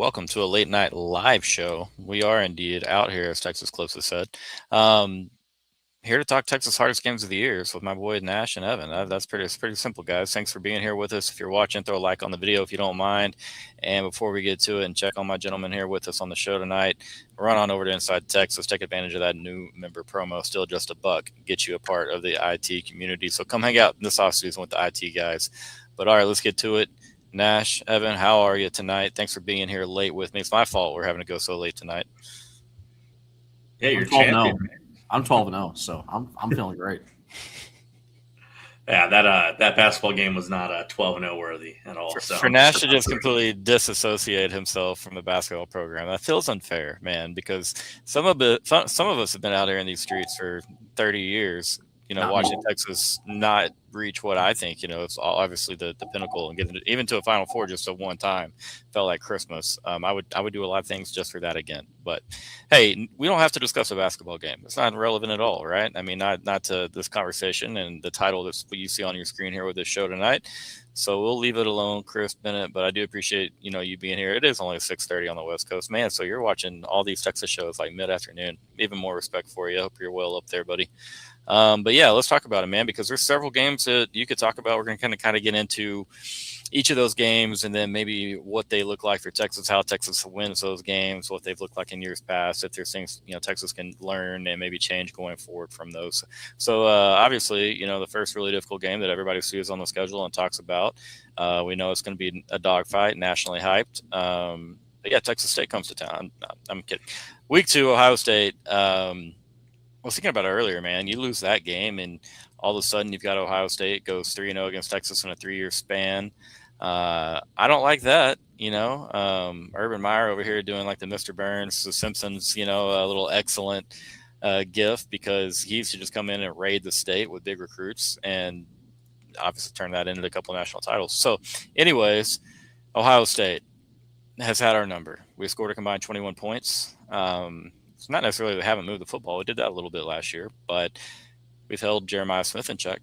welcome to a late night live show. We are indeed out here, as Texas closest said. Um, Here to talk Texas hardest games of the years with my boy Nash and Evan. It's pretty simple, guys. Thanks for being here with us. If you're watching, throw a like on the video if you don't mind. And before we get to it, and check on my gentleman here with us on the show tonight, run on over to Inside Texas. Take advantage of that new member promo. Still just a buck. Get you a part of the IT community. So come hang out this off season with the IT guys. But all right, let's get to it. Nash, Evan, how are you tonight? Thanks for being here late with me. It's my fault we're having to go so late tonight. Yeah, you're champion. I'm 12-0, so I'm feeling great. Yeah, that basketball game was not 12-0 worthy at all. For Nash to just completely disassociate himself from the basketball program, that feels unfair, man. Because some of us have been out here in these streets for 30 years. Watching Texas not reach what I think, it's obviously the pinnacle, and getting even to a Final Four just at one time felt like Christmas. I would do a lot of things just for that again. But hey, we don't have to discuss a basketball game. It's not relevant at all, right? I mean, not to this conversation and the title that's what you see on your screen here with this show tonight. So we'll leave it alone, Chris Bennett. But I do appreciate you being here. It is only 6:30 on the West Coast, man. So you're watching all these Texas shows like mid-afternoon. Even more respect for you. I hope you're well up there, buddy. But yeah, let's talk about it, man, because there's several games that you could talk about. We're going to kind of get into each of those games and then maybe what they look like for Texas, how Texas wins those games, what they've looked like in years past, if there's things, Texas can learn and maybe change going forward from those. So obviously, the first really difficult game that everybody sees on the schedule and talks about, we know it's going to be a dogfight, nationally hyped. But yeah, Texas State comes to town. I'm kidding. Week 2, Ohio State. I was thinking about it earlier, man. You lose that game, and all of a sudden you've got Ohio State goes 3-0 against Texas in a 3-year span. I don't like that, Urban Meyer over here doing like the Mr. Burns, the Simpsons, a little excellent gift, because he should just come in and raid the state with big recruits and obviously turn that into a couple of national titles. So anyways, Ohio State has had our number. We scored a combined 21 points. It's not necessarily they haven't moved the football. We did that a little bit last year, but we've held Jeremiah Smith in check.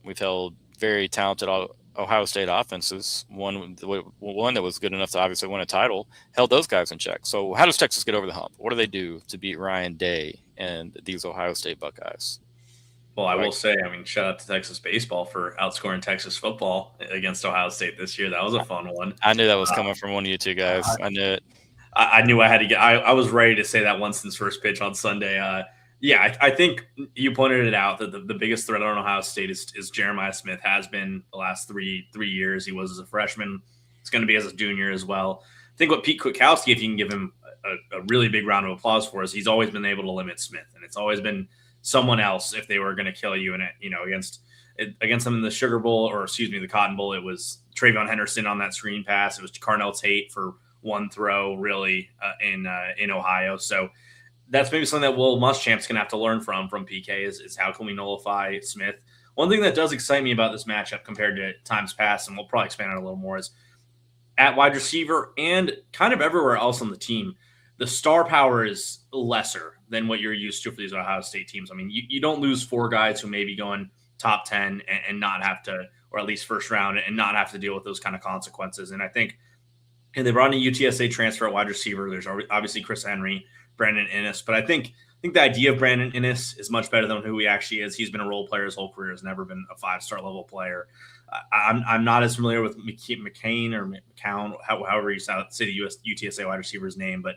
We've held very talented Ohio State offenses. One that was good enough to obviously win a title, held those guys in check. So how does Texas get over the hump? What do they do to beat Ryan Day and these Ohio State Buckeyes? Well, I will say, shout out to Texas baseball for outscoring Texas football against Ohio State this year. That was a fun one. I knew that was coming from one of you two guys. I knew it. I knew I had to get. I was ready to say that once since first pitch on Sunday. I think you pointed it out that the biggest threat on Ohio State is Jeremiah Smith. Has been the last three years. He was as a freshman. It's going to be as a junior as well. I think what Pete Kwiatkowski, if you can give him a really big round of applause for, is he's always been able to limit Smith, and it's always been someone else if they were going to kill you in it. Against them in the Sugar Bowl, or excuse me, the Cotton Bowl, it was Travion Henderson on that screen pass. It was Carnell Tate for one throw, really, in Ohio. So that's maybe something that Will Muschamp's going to have to learn from PK is how can we nullify Smith. One thing that does excite me about this matchup compared to times past, and we'll probably expand on it a little more, is at wide receiver and kind of everywhere else on the team, the star power is lesser than what you're used to for these Ohio State teams. You don't lose 4 guys who may be going top 10 and not have to, or at least first round, and not have to deal with those kind of consequences. And I think, and they brought in a UTSA transfer at wide receiver. There's obviously Chris Henry, Brandon Inniss. But I think the idea of Brandon Inniss is much better than who he actually is. He's been a role player his whole career, has never been a 5-star level player. I'm not as familiar with McCain or McCown, however you say the UTSA wide receiver's name, but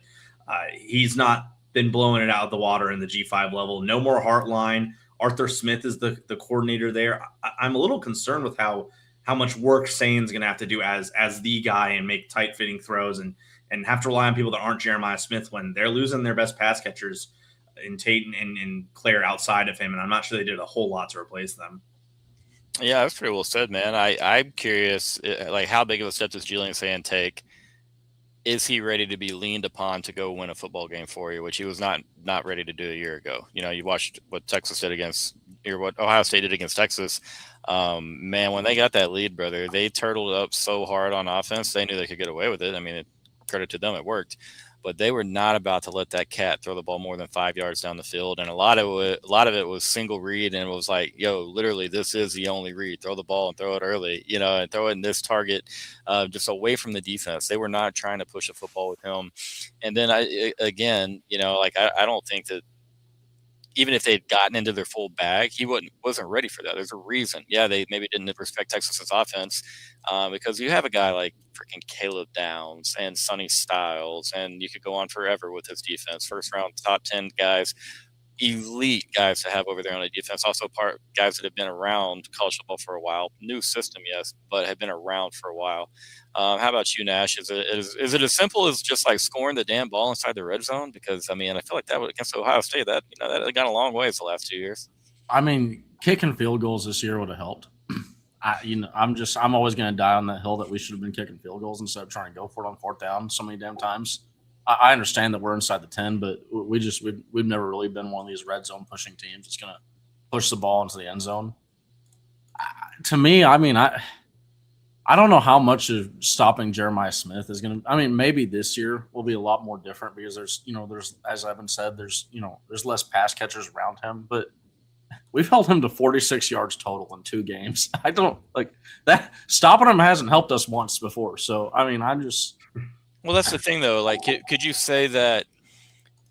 he's not been blowing it out of the water in the G5 level. No more Hartline. Arthur Smith is the coordinator there. I'm a little concerned with how much work Sain's going to have to do as the guy and make tight-fitting throws and have to rely on people that aren't Jeremiah Smith when they're losing their best pass catchers in Tate and Claire outside of him, and I'm not sure they did a whole lot to replace them. Yeah, that's pretty well said, man. I'm curious, like, how big of a step does Julian Sand take? Is he ready to be leaned upon to go win a football game for you, which he was not ready to do a year ago? You watched what Texas did or what Ohio State did against Texas. Man, when they got that lead, brother, they turtled up so hard on offense. They knew they could get away with it. Credit to them, it worked. but they were not about to let that cat throw the ball more than 5 yards down the field. And a lot of it was single read, and it was like, yo, literally, this is the only read. Throw the ball and throw it early, and throw it in this target, just away from the defense. They were not trying to push a football with him. And then I don't think that, even if they'd gotten into their full bag, he wasn't ready for that. There's a reason. Yeah, they maybe didn't respect Texas's offense, because you have a guy like freaking Caleb Downs and Sonny Styles, and you could go on forever with his defense. First round, top 10 guys, elite guys to have over there on the defense. Also, guys that have been around college football for a while. New system, yes, but have been around for a while. How about you, Nash? Is it as simple as just like scoring the damn ball inside the red zone? Because I feel like that against Ohio State, that got a long ways the last 2 years. Kicking field goals this year would have helped. I'm always going to die on that hill that we should have been kicking field goals instead of trying to go for it on fourth down so many damn times. I understand that we're inside the 10, but we've never really been one of these red zone pushing teams that's going to push the ball into the end zone. To me, I don't know how much of stopping Jeremiah Smith is going to. Maybe this year will be a lot more different because there's as Evan said, there's less pass catchers around him, but we've held him to 46 yards total in 2 games. I don't like that. Stopping him hasn't helped us once before. So Well, that's the thing, though. Like, could you say that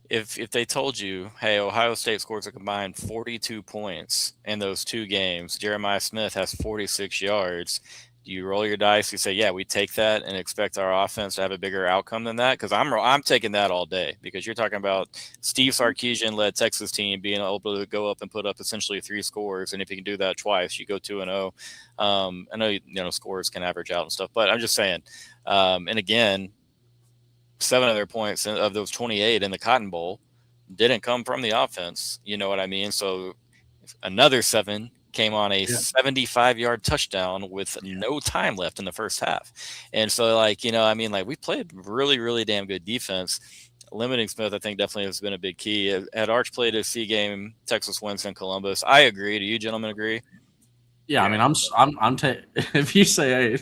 if they told you, hey, Ohio State scores a combined 42 points in those 2 games, Jeremiah Smith has 46 yards, do you roll your dice? You say, yeah, we take that and expect our offense to have a bigger outcome than that? Because I'm taking that all day, because you're talking about Steve Sarkisian-led Texas team being able to go up and put up essentially 3 scores, and if you can do that twice, you go 2-0. I know scores can average out and stuff, but I'm just saying. And again, 7 of their points of those 28 in the Cotton Bowl didn't come from the offense. You know what I mean? So another 7 came on a 75-yard touchdown with no time left in the first half. And so, we played really, really damn good defense. Limiting Smith, I think, definitely has been a big key. Had Arch played a C game, Texas wins in Columbus. I agree. Do you gentlemen agree? Yeah, if you say, hey,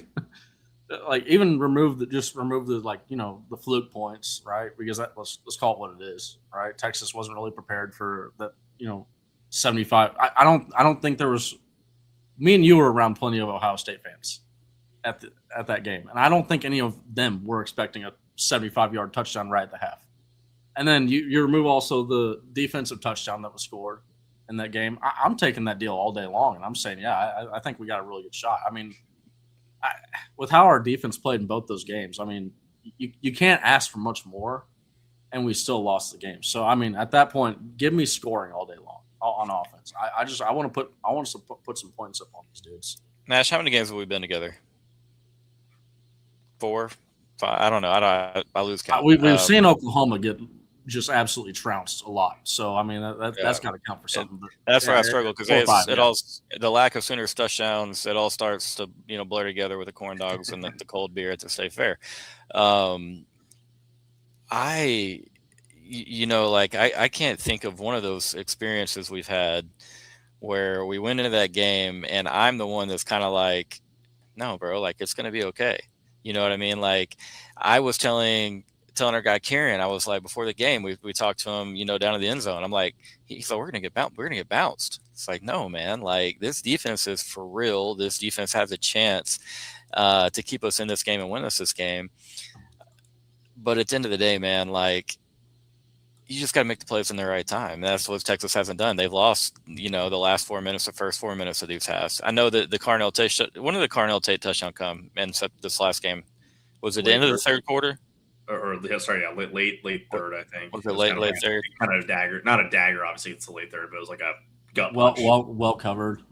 even remove the the fluke points, right? Because let's call it what it is, right? Texas wasn't really prepared for that, 75. I don't think there was. Me and you were around plenty of Ohio State fans at that game, and I don't think any of them were expecting a 75-yard touchdown right at the half. And then you remove also the defensive touchdown that was scored in that game. I'm taking that deal all day long, and I'm saying, I think we got a really good shot. With how our defense played in both those games, you can't ask for much more, and we still lost the game. So at that point, give me scoring all day long on offense. I want to put some points up on these dudes. Nash, how many games have we been together? 4, 5? I don't know. I lose count. We've seen Oklahoma get just absolutely trounced a lot. So that's got to count for something. That's where I struggle, because the lack of Sooners touchdowns, it all starts to blur together with the corn dogs and the cold beer, to stay fair. I can't think of one of those experiences we've had where we went into that game and I'm the one that's kind of like, no, bro, like, it's going to be okay. You know what I mean? Like, I was telling our guy Kieran, I was like, before the game, we talked to him, down in the end zone. I'm like, he's like, we're gonna get bounced. It's like, no, man, like, this defense is for real. This defense has a chance to keep us in this game and win us this game. But at the end of the day, man, like, you just got to make the plays in the right time. That's what Texas hasn't done. They've lost, the last 4 minutes, the first 4 minutes of these halves. I know that when did the Carnell Tate touchdown come in this last game? Was it the end of the third quarter? Late third, I think. Was it late third? Kind of a dagger, not a dagger. Obviously, it's a late third, but it was like a gut well, punch. well covered.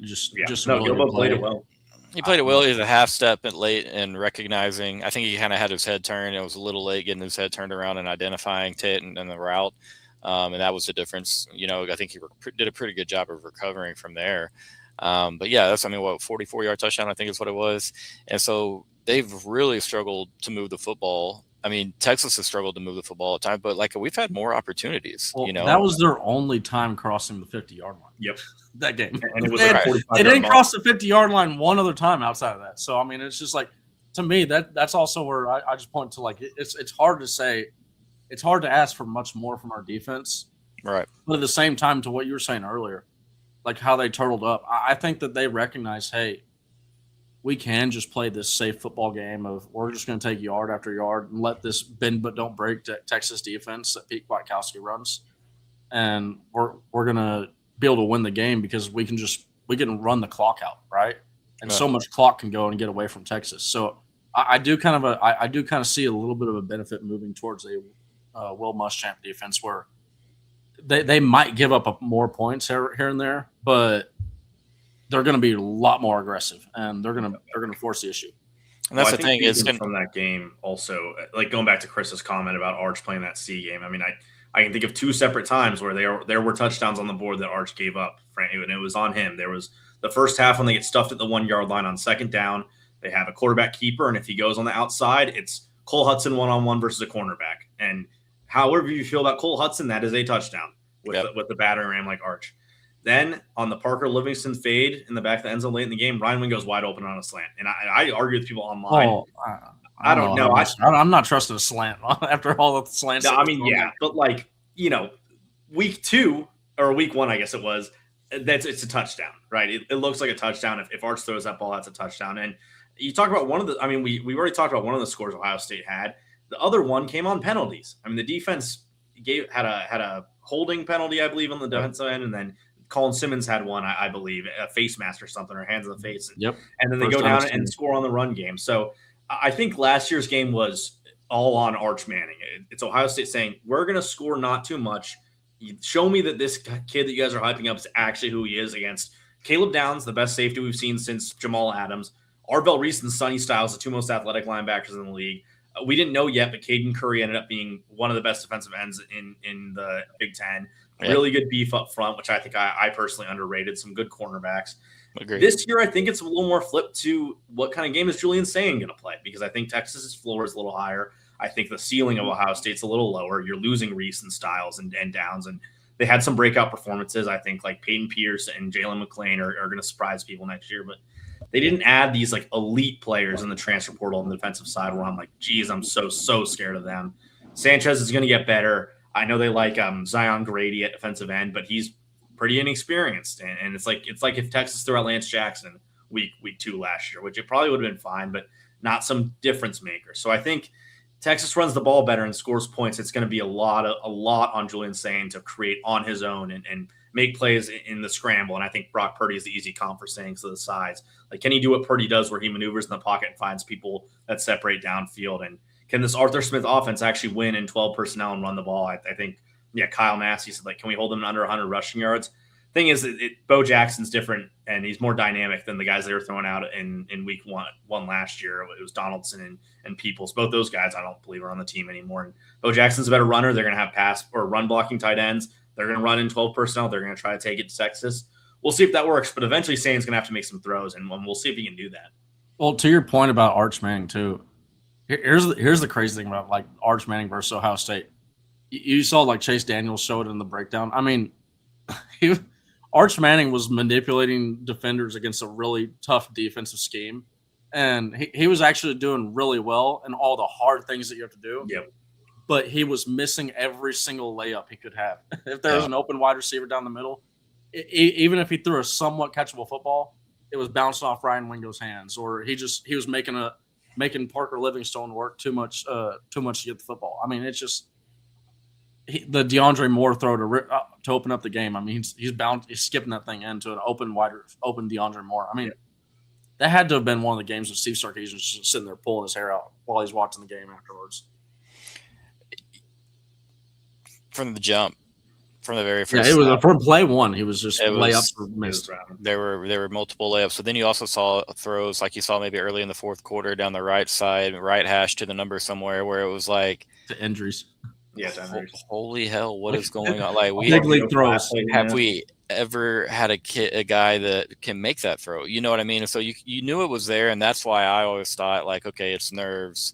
Just Gilbo played it well. He played it well. He was a half step late and recognizing. I think he kind of had his head turned. It was a little late getting his head turned around and identifying Tate and the route, and that was the difference. I think he did a pretty good job of recovering from there. But yeah, that's 44-yard touchdown, I think is what it was. And so they've really struggled to move the football. Texas has struggled to move the football at times, but we've had more opportunities. Well, that was their only time crossing the 50-yard line. Yep, that game. And it was they didn't cross the 50-yard line one other time outside of that. So it's just like, to me, that's also where I just point to, like, it's hard to say it's hard to ask for much more from our defense. Right. But at the same time, to what you were saying earlier, like how they turtled up, I think that they recognize, hey, we can just play this safe football game of we're just going to take yard after yard and let this bend but don't break Texas defense that Pete Kwiatkowski runs, and we're going to be able to win the game because we can run the clock out, right? And so much clock can go and get away from Texas. So I do kind of see a little bit of a benefit moving towards a Will Muschamp defense where they might give up more points here and there, but they're going to be a lot more aggressive and they're going to force the issue. And that's the thing is from that game also, like going back to Chris's comment about Arch playing that C game. I mean, I can think of 2 separate times where there were touchdowns on the board that Arch gave up, and it was on him. There was the first half when they get stuffed at the 1 yard line on second down. They have a quarterback keeper, and if he goes on the outside, it's Cole Hudson one-on-one versus a cornerback. And however you feel about Cole Hudson, that is a touchdown with the battering ram like Arch. Then on the Parker Livingston fade in the back of the end zone late in the game, Ryan Wynn goes wide open on a slant. And I argue with people online. Oh, I don't know. I'm not trusting a slant after all the slants. No, I mean, yeah, but like, week 2 or week 1, I guess it was, it's a touchdown, right? It looks like a touchdown. If Arch throws that ball, that's a touchdown. And you talk about we already talked about one of the scores Ohio State had. The other one came on penalties. I mean, the defense had a holding penalty, I believe, on the defensive end, and then Colin Simmons had one, I believe, a face mask or something, or hands in the face. And then they go down and score on the run game. So I think last year's game was all on Arch Manning. It's Ohio State saying, we're going to score not too much. Show me that this kid that you guys are hyping up is actually who he is against Caleb Downs, the best safety we've seen since Jamal Adams. Arvell Reese and Sonny Styles, the 2 most athletic linebackers in the league. We didn't know yet, but Caden Curry ended up being one of the best defensive ends in the Big Ten. Really good beef up front, which I think I personally underrated. Some good cornerbacks. Agreed. This year, I think it's a little more flipped to what kind of game is Julian Sayin going to play, because I think Texas's floor is a little higher. I think the ceiling of Ohio State's a little lower. You're losing Reese and Styles and Downs, and they had some breakout performances. I think like Peyton Pierce and Jalen McClain are going to surprise people next year, but they didn't add these like elite players in the transfer portal on the defensive side where I'm like, geez, I'm so scared of them. Sanchez is going to get better. I know they like Zion Grady at defensive end, but he's pretty inexperienced. And it's like if Texas threw out Lance Jackson week 2 last year, which it probably would have been fine, but not some difference maker. So I think Texas runs the ball better and scores points. It's going to be a lot on Julian Sayin to create on his own and make plays in the scramble. And I think Brock Purdy is the easy comp for Sayin to the sides. Like, can he do what Purdy does where he maneuvers in the pocket and finds people that separate downfield? And can this Arthur Smith offense actually win in 12 personnel and run the ball? I think, Kyle Massey said, like, can we hold them under 100 rushing yards? Thing is, Bo Jackson's different, and he's more dynamic than the guys they were throwing out in week one last year. It was Donaldson and Peoples. Both those guys I don't believe are on the team anymore. And Bo Jackson's a better runner. They're going to have pass or run blocking tight ends. They're going to run in 12 personnel. They're going to try to take it to Texas. We'll see if that works, but eventually Sayin's going to have to make some throws, and we'll see if he can do that. Well, to your point about Arch Manning, too, here's the crazy thing about, like, Arch Manning versus Ohio State. You saw, like, Chase Daniels show it in the breakdown. I mean, Arch Manning was manipulating defenders against a really tough defensive scheme, and he was actually doing really well in all the hard things that you have to do. Yep. But he was missing every single layup he could have. If there was an open wide receiver down the middle, even if he threw a somewhat catchable football, it was bouncing off Ryan Wingo's hands, or he was making Parker Livingstone work too much to get the football. I mean, it's just the DeAndre Moore throw to open up the game. I mean, he's skipping that thing into an open DeAndre Moore. I mean, that had to have been one of the games with Steve Sarkisian just sitting there pulling his hair out while he's watching the game afterwards. From the jump, from the very first. Yeah, it was from play one. He was just layups were missed. There were multiple layups. So then you also saw throws like you saw maybe early in the fourth quarter down the right side, right hash to the number somewhere where it was like the injuries. Yeah, holy hell, what is going on? Like big league throws. Have we ever had a guy that can make that throw? You know what I mean? And so you knew it was there, and that's why I always thought like, okay, it's nerves.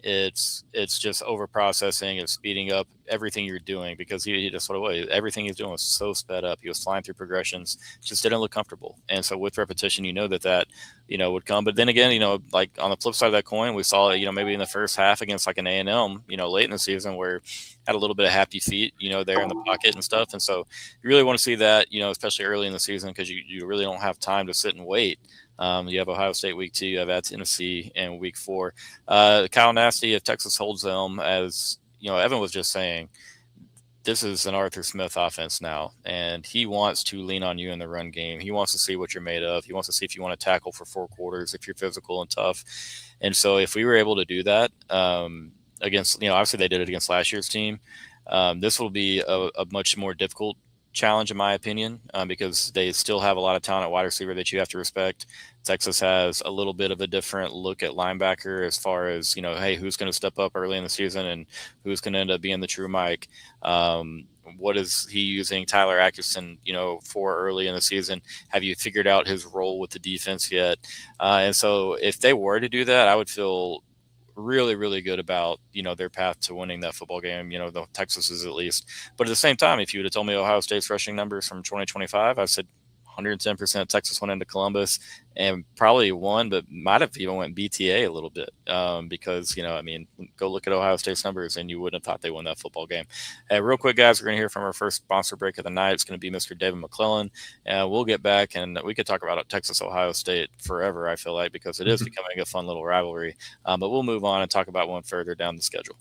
It's just over processing. It's speeding up everything you're doing because he just what it was. Everything he's doing was so sped up. He was flying through progressions, just didn't look comfortable. And so with repetition, that would come. But then again, like on the flip side of that coin, we saw it, maybe in the first half against like an A&M, late in the season where had a little bit of happy feet, there in the pocket and stuff. And so you really want to see that, especially early in the season because you really don't have time to sit and wait. You have Ohio State week 2, you have at Tennessee in week 4. Kyle Nasty, if Texas holds them, as Evan was just saying, this is an Arthur Smith offense now, and he wants to lean on you in the run game. He wants to see what you're made of. He wants to see if you want to tackle for 4 quarters, if you're physical and tough. And so if we were able to do that against, obviously they did it against last year's team. This will be a much more difficult challenge in my opinion, because they still have a lot of talent at wide receiver that you have to respect. Texas has a little bit of a different look at linebacker as far as, hey, who's going to step up early in the season and who's going to end up being the true Mike. What is he using Tyler Atkinson, for early in the season? Have you figured out his role with the defense yet? And so if they were to do that, I would feel really, really good about, their path to winning that football game, the Texas's at least. But at the same time, if you would have told me Ohio State's rushing numbers from 2025, I said 110% Texas went into Columbus and probably won, but might have even went BTA a little bit because, go look at Ohio State's numbers and you wouldn't have thought they won that football game. Real quick, guys, we're going to hear from our first sponsor break of the night. It's going to be Mr. David McClellan. We'll get back and we could talk about Texas-Ohio State forever, I feel like, because it is becoming a fun little rivalry. But we'll move on and talk about one further down the schedule.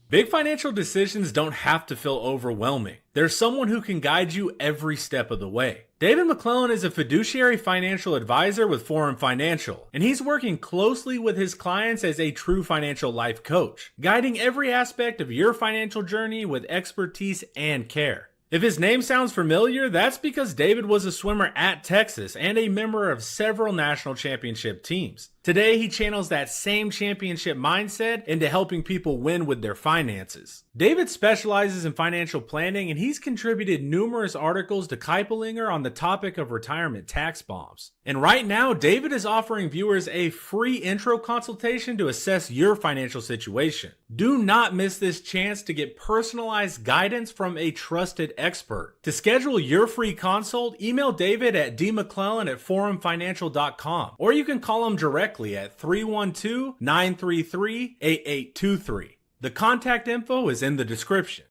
Big financial decisions don't have to feel overwhelming. There's someone who can guide you every step of the way. David McClellan is a fiduciary financial advisor with Forum Financial, and he's working closely with his clients as a true financial life coach, guiding every aspect of your financial journey with expertise and care. If his name sounds familiar, that's because David was a swimmer at Texas and a member of several national championship teams. Today, he channels that same championship mindset into helping people win with their finances. David specializes in financial planning, and he's contributed numerous articles to Kiplinger on the topic of retirement tax bombs. And right now, David is offering viewers a free intro consultation to assess your financial situation. Do not miss this chance to get personalized guidance from a trusted expert. To schedule your free consult, email David at dmcclellan@forumfinancial.com, or you can call him directly at 312-933-8823. The contact info is in the description.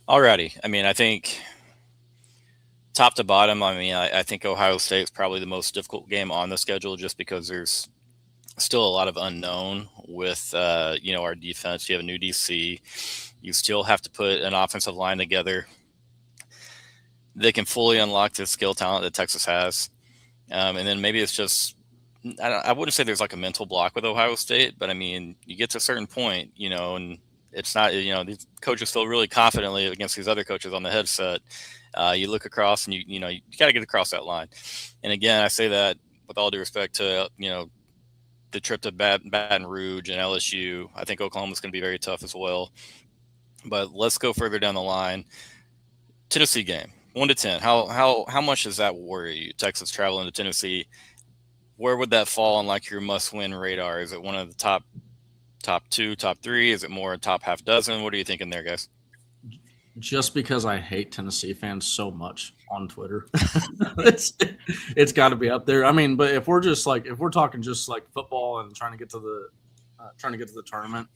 Alrighty. I think top to bottom, I think Ohio State is probably the most difficult game on the schedule just because there's still a lot of unknown with, our defense. You have a new DC. You still have to put an offensive line together. They can fully unlock the skill talent that Texas has. And then maybe it's just, I wouldn't say there's like a mental block with Ohio State, but you get to a certain point, and it's not, these coaches feel really confidently against these other coaches on the headset. You look across and you got to get across that line. And again, I say that with all due respect to, the trip to Baton Rouge and LSU. I think Oklahoma's going to be very tough as well, but let's go further down the line. Tennessee game, 1 to 10. How much does that worry you? Texas traveling to Tennessee. Where would that fall on like your must-win radar? Is it one of the top 2, top 3? Is it more top half dozen? What are you thinking there, guys? Just because I hate Tennessee fans so much on Twitter, it's got to be up there. But if we're talking just like football and trying to get to the tournament,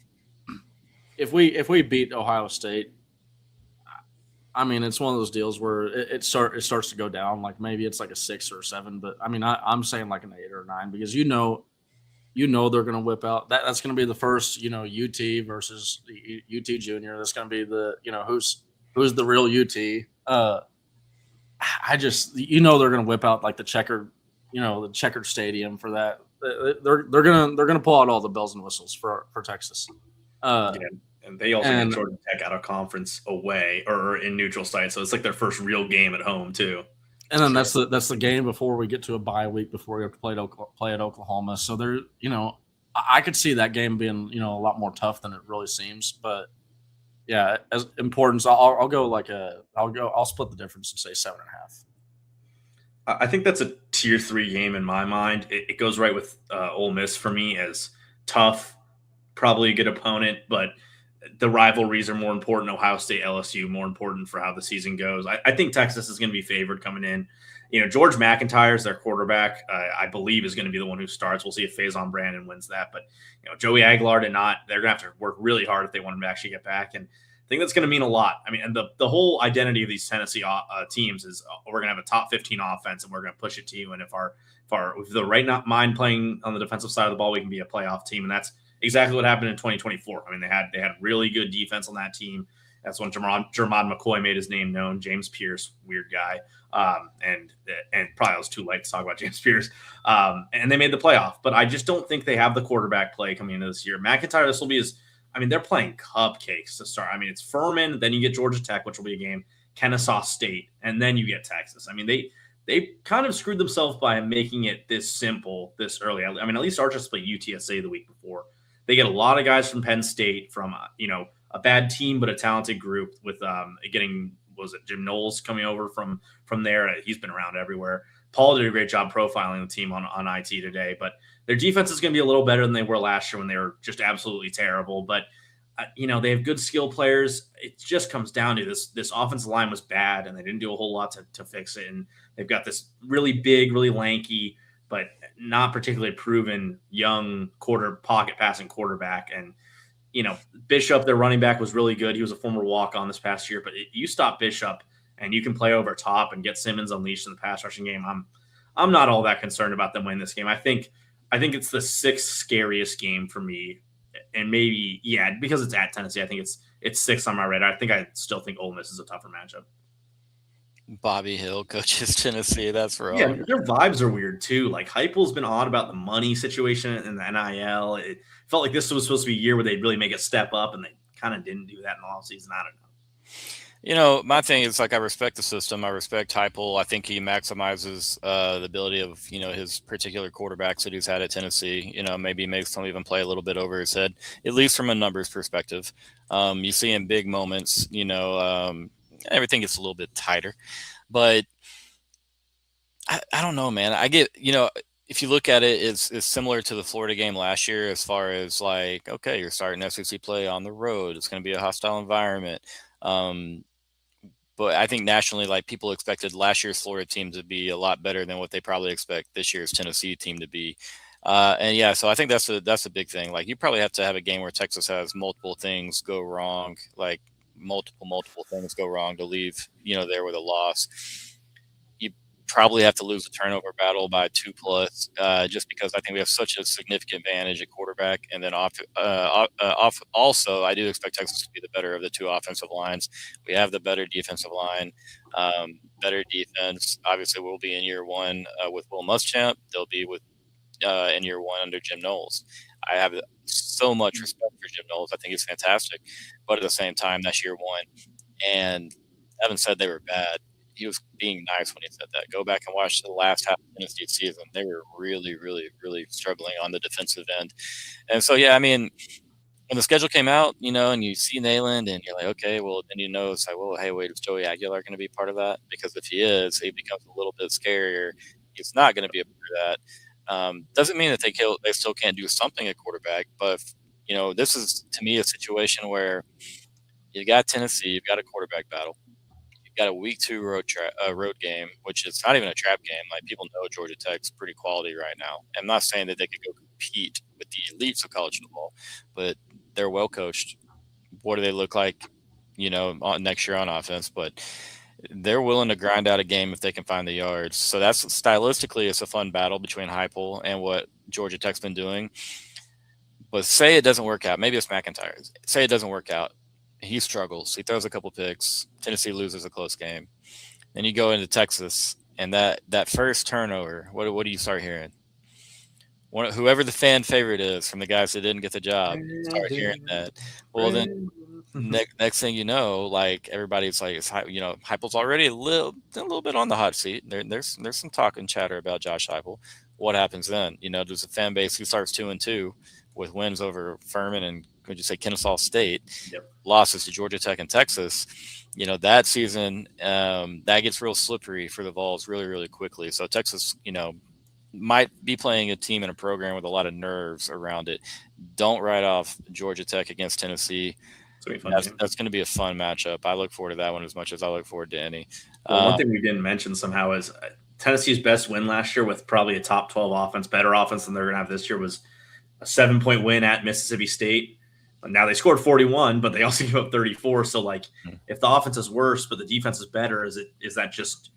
if we beat Ohio State, it's one of those deals where it starts to go down. Like maybe it's like a 6 or 7, but I'm saying like an 8 or 9 because they're going to whip out. That's going to be the first UT versus the UT Junior. That's going to be the who's the real UT. They're going to whip out like the checkered stadium for that. They're going to pull out all the bells and whistles for Texas. And they also get Georgia Tech out of conference away or in neutral site, so it's like their first real game at home too. And then that's the game before we get to a bye week before we have to play at Oklahoma. So there, I could see that game being a lot more tough than it really seems. But yeah, as importance, I'll split the difference and say 7.5. I think that's a tier 3 game in my mind. It goes right with Ole Miss for me as tough, probably a good opponent, but the rivalries are more important. Ohio State, LSU, more important for how the season goes. I think Texas is going to be favored coming in. George McIntyre is their quarterback. I believe is going to be the one who starts. We'll see if Faison Brandon wins that. But, Joey Aguilar did not. They're going to have to work really hard if they want him to actually get back. And I think that's going to mean a lot. I mean, and the whole identity of these Tennessee teams is we're going to have a top 15 offense and we're going to push it to you. And if the right mind playing on the defensive side of the ball, we can be a playoff team. And that's exactly what happened in 2024. I mean, they had really good defense on that team. That's when Jermon McCoy made his name known. James Pierce, weird guy. And probably it was too late to talk about James Pierce. And they made the playoff. But I just don't think they have the quarterback play coming into this year. McIntyre, this will be they're playing cupcakes to start. I mean, it's Furman, then you get Georgia Tech, which will be a game, Kennesaw State, and then you get Texas. I mean, they kind of screwed themselves by making it this simple this early. I mean, at least Archer's played UTSA the week before. They get a lot of guys from Penn State, from a bad team but a talented group with Jim Knowles coming over from there. He's been around everywhere. Paul did a great job profiling the team on IT today, but their defense is going to be a little better than they were last year when they were just absolutely terrible. But they have good skill players. It just comes down to this offensive line was bad, and they didn't do a whole lot to fix it. And they've got this really big, really lanky, but not particularly proven young pocket passing quarterback. And Bishop, their running back, was really good. He was a former walk-on this past year, but you stop Bishop and you can play over top and get Simmons unleashed in the pass rushing game. I'm not all that concerned about them winning this game. I think it's the sixth scariest game for me, and maybe because it's at Tennessee. I think it's sixth on my radar. I still think Ole Miss is a tougher matchup. Bobby Hill coaches Tennessee. That's wrong. Yeah, their vibes are weird too. Like Heupel's been odd about the money situation and the NIL. It felt like this was supposed to be a year where they'd really make a step up, and they kind of didn't do that in the offseason. I don't know. My thing is, I respect the system. I respect Heupel. I think he maximizes the ability of, his particular quarterbacks that he's had at Tennessee. Maybe makes them even play a little bit over his head, at least from a numbers perspective. You see in big moments, everything gets a little bit tighter. But I don't know, man. I get, if you look at it, it's similar to the Florida game last year as far as okay, you're starting SEC play on the road. It's going to be a hostile environment. But I think nationally, people expected last year's Florida team to be a lot better than what they probably expect this year's Tennessee team to be. So I think that's a big thing. You probably have to have a game where Texas has multiple things go wrong, multiple things go wrong to leave, there with a loss. You probably have to lose the turnover battle by 2+, just because I think we have such a significant advantage at quarterback. And then also, I do expect Texas to be the better of the two offensive lines. We have the better defensive line, better defense. Obviously, we'll be in year one with Will Muschamp. They'll be in year one under Jim Knowles. I have so much respect for Jim Knowles. I think he's fantastic. But at the same time, that's year one. And Evan said they were bad. He was being nice when he said that. Go back and watch the last half of the Tennessee season. They were really, really, really struggling on the defensive end. And so, when the schedule came out, and you see Nayland and you're like, okay, well, then it's well, hey, wait, is Joey Aguilar going to be part of that? Because if he is, he becomes a little bit scarier. He's not going to be a part of that. Doesn't mean that they still can't do something at quarterback. But, this is, to me, a situation where you got Tennessee, you've got a quarterback battle. Got a week 2 road game, which is not even a trap game. People know Georgia Tech's pretty quality right now. I'm not saying that they could go compete with the elites of college football, but they're well coached. What do they look like, next year on offense? But they're willing to grind out a game if they can find the yards. So that's stylistically, it's a fun battle between Heupel and what Georgia Tech's been doing. But say it doesn't work out. Maybe it's McIntyre. Say it doesn't work out. He struggles. He throws a couple picks. Tennessee loses a close game. Then you go into Texas, and that first turnover, what do you start hearing? Whoever the fan favorite is from the guys that didn't get the job, start hearing that. Well, then next thing you know, everybody's Heupel's already a little bit on the hot seat. There's some talk and chatter about Josh Heupel. What happens then? There's a fan base who starts 2-2 with wins over Furman and could you say Kennesaw State, losses to Georgia Tech and Texas, that season, that gets real slippery for the Vols really, really quickly. So Texas, might be playing a team in a program with a lot of nerves around it. Don't write off Georgia Tech against Tennessee. That's going to be a fun matchup. I look forward to that one as much as I look forward to any. Well, one thing we didn't mention somehow is Tennessee's best win last year with probably a top 12 offense, better offense than they're going to have this year, was a 7-point win at Mississippi State. Now they scored 41, but they also gave up 34. So, like, if the offense is worse but the defense is better, is that just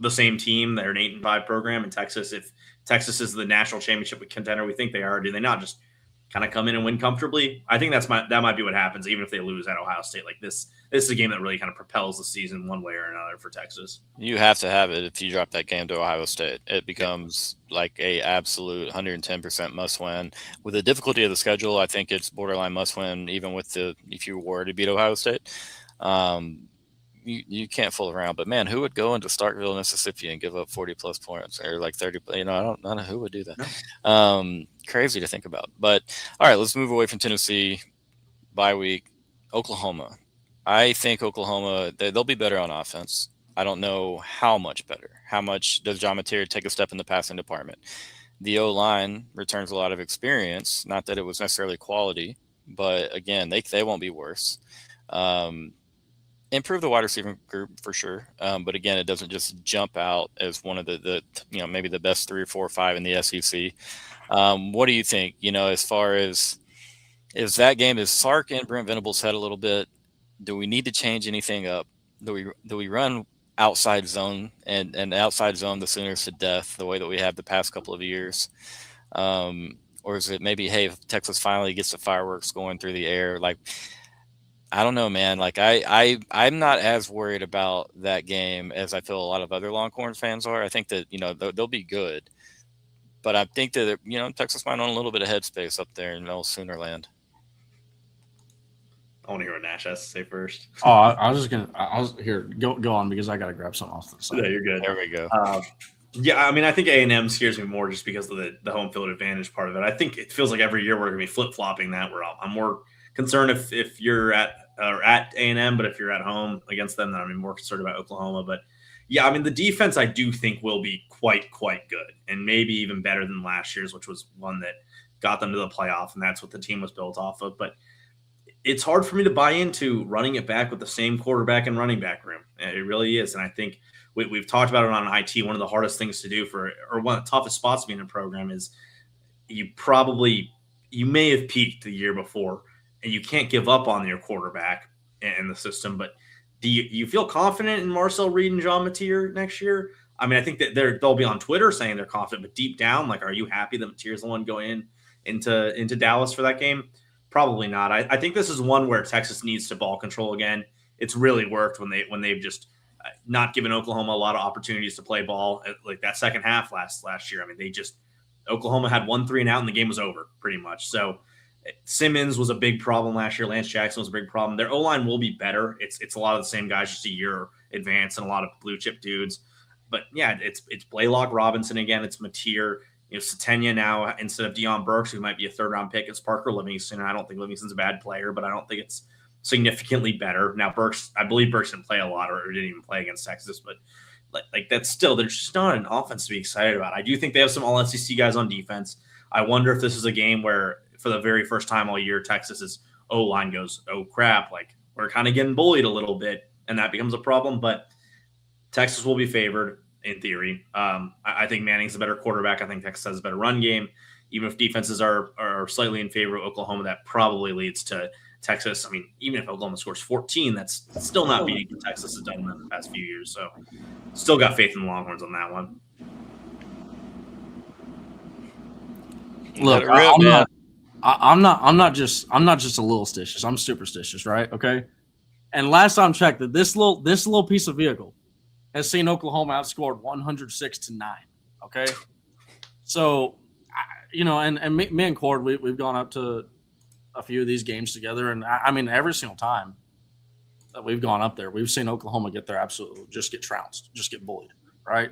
the same team? They're an 8-5 program in Texas. If Texas is the national championship contender, we think they are. Do they not just kind of come in and win comfortably? I think that might be what happens, even if they lose at Ohio State. Like this is a game that really kind of propels the season one way or another for Texas. You have to have it if you drop that game to Ohio State. It becomes like a absolute 110% must win. With the difficulty of the schedule, I think it's borderline must win, even with if you were to beat Ohio State. You can't fool around. But man, who would go into Starkville, Mississippi, and give up 40+ points or like 30? I don't know who would do that. No. Crazy to think about. But all right, let's move away from Tennessee. Bye week, Oklahoma. I think Oklahoma, they'll be better on offense. I don't know how much better. How much does John Mateer take a step in the passing department? The O-line returns a lot of experience. Not that it was necessarily quality, but again, they won't be worse. Improve the wide receiver group for sure. But again, it doesn't just jump out as one of the maybe the best 3 or 4 or 5 in the SEC. What do you think? As far as is that game, is Sark and Brent Venables head a little bit? Do we need to change anything up? Do we run outside zone and outside zone the Sooners to death the way that we have the past couple of years? Or is it maybe, hey, if Texas finally gets the fireworks going through the air, like, I don't know, man. Like I'm not as worried about that game as I feel a lot of other Longhorns fans are. I think that, they'll be good, but I think that, Texas might own a little bit of headspace up there in old Sooner land. I want to hear what Nash has to say first. Oh, I was here. Go on, because I got to grab something off the side. Yeah, you're good. There we go. Yeah, I mean, I think A&M scares me more just because of the home field advantage part of it. I think it feels like every year we're going to be flip-flopping that. Where I'm more concerned if you're at A&M, but if you're at home against them, then I'm more concerned about Oklahoma. But yeah, I mean, the defense I do think will be quite good, and maybe even better than last year's, which was one that got them to the playoff, and that's what the team was built off of. But it's hard for me to buy into running it back with the same quarterback and running back room. It really is. And I think we've talked about it on IT. One of the hardest things to do or one of the toughest spots to be in a program is you may have peaked the year before and you can't give up on your quarterback and the system. But do you feel confident in Marcel Reed and John Mateer next year? I mean, I think that they'll be on Twitter saying they're confident, but deep down, like, are you happy that Mateer's the one going into Dallas for that game? Probably not. I think this is one where Texas needs to ball control again. It's really worked when they've just not given Oklahoma a lot of opportunities to play ball, like that second half last year. I mean, Oklahoma had 1 3 and out, and the game was over pretty much. So Simmons was a big problem last year. Lance Jackson was a big problem. Their O-line will be better. It's a lot of the same guys, just a year advance, and a lot of blue chip dudes. But yeah, it's Blaylock Robinson again. It's Mateer. Satenya now instead of Deion Burks, who might be a 3rd-round pick. It's Parker Livingston. I don't think Livingston's a bad player, but I don't think it's significantly better. Now, I believe Burks didn't play a lot or didn't even play against Texas, but like that's still, there's just not an offense to be excited about. I do think they have some all-SEC guys on defense. I wonder if this is a game where, for the very first time all year, Texas's O-line goes, oh, crap, like, we're kind of getting bullied a little bit, and that becomes a problem. But Texas will be favored. In theory, I think Manning's a better quarterback. I think Texas has a better run game. Even if defenses are slightly in favor of Oklahoma, that probably leads to Texas. I mean, even if Oklahoma scores 14, that's still not beating what Texas has done in the past few years. So, still got faith in the Longhorns on that one. Look, I'm not just a little stitious. I'm superstitious, right? Okay. And last time checked, that this little piece of vehicle has seen Oklahoma outscored 106-9. Okay, so and me and Cord, we've gone up to a few of these games together, and I mean, every single time that we've gone up there, we've seen Oklahoma get there, absolutely just get trounced, just get bullied. Right?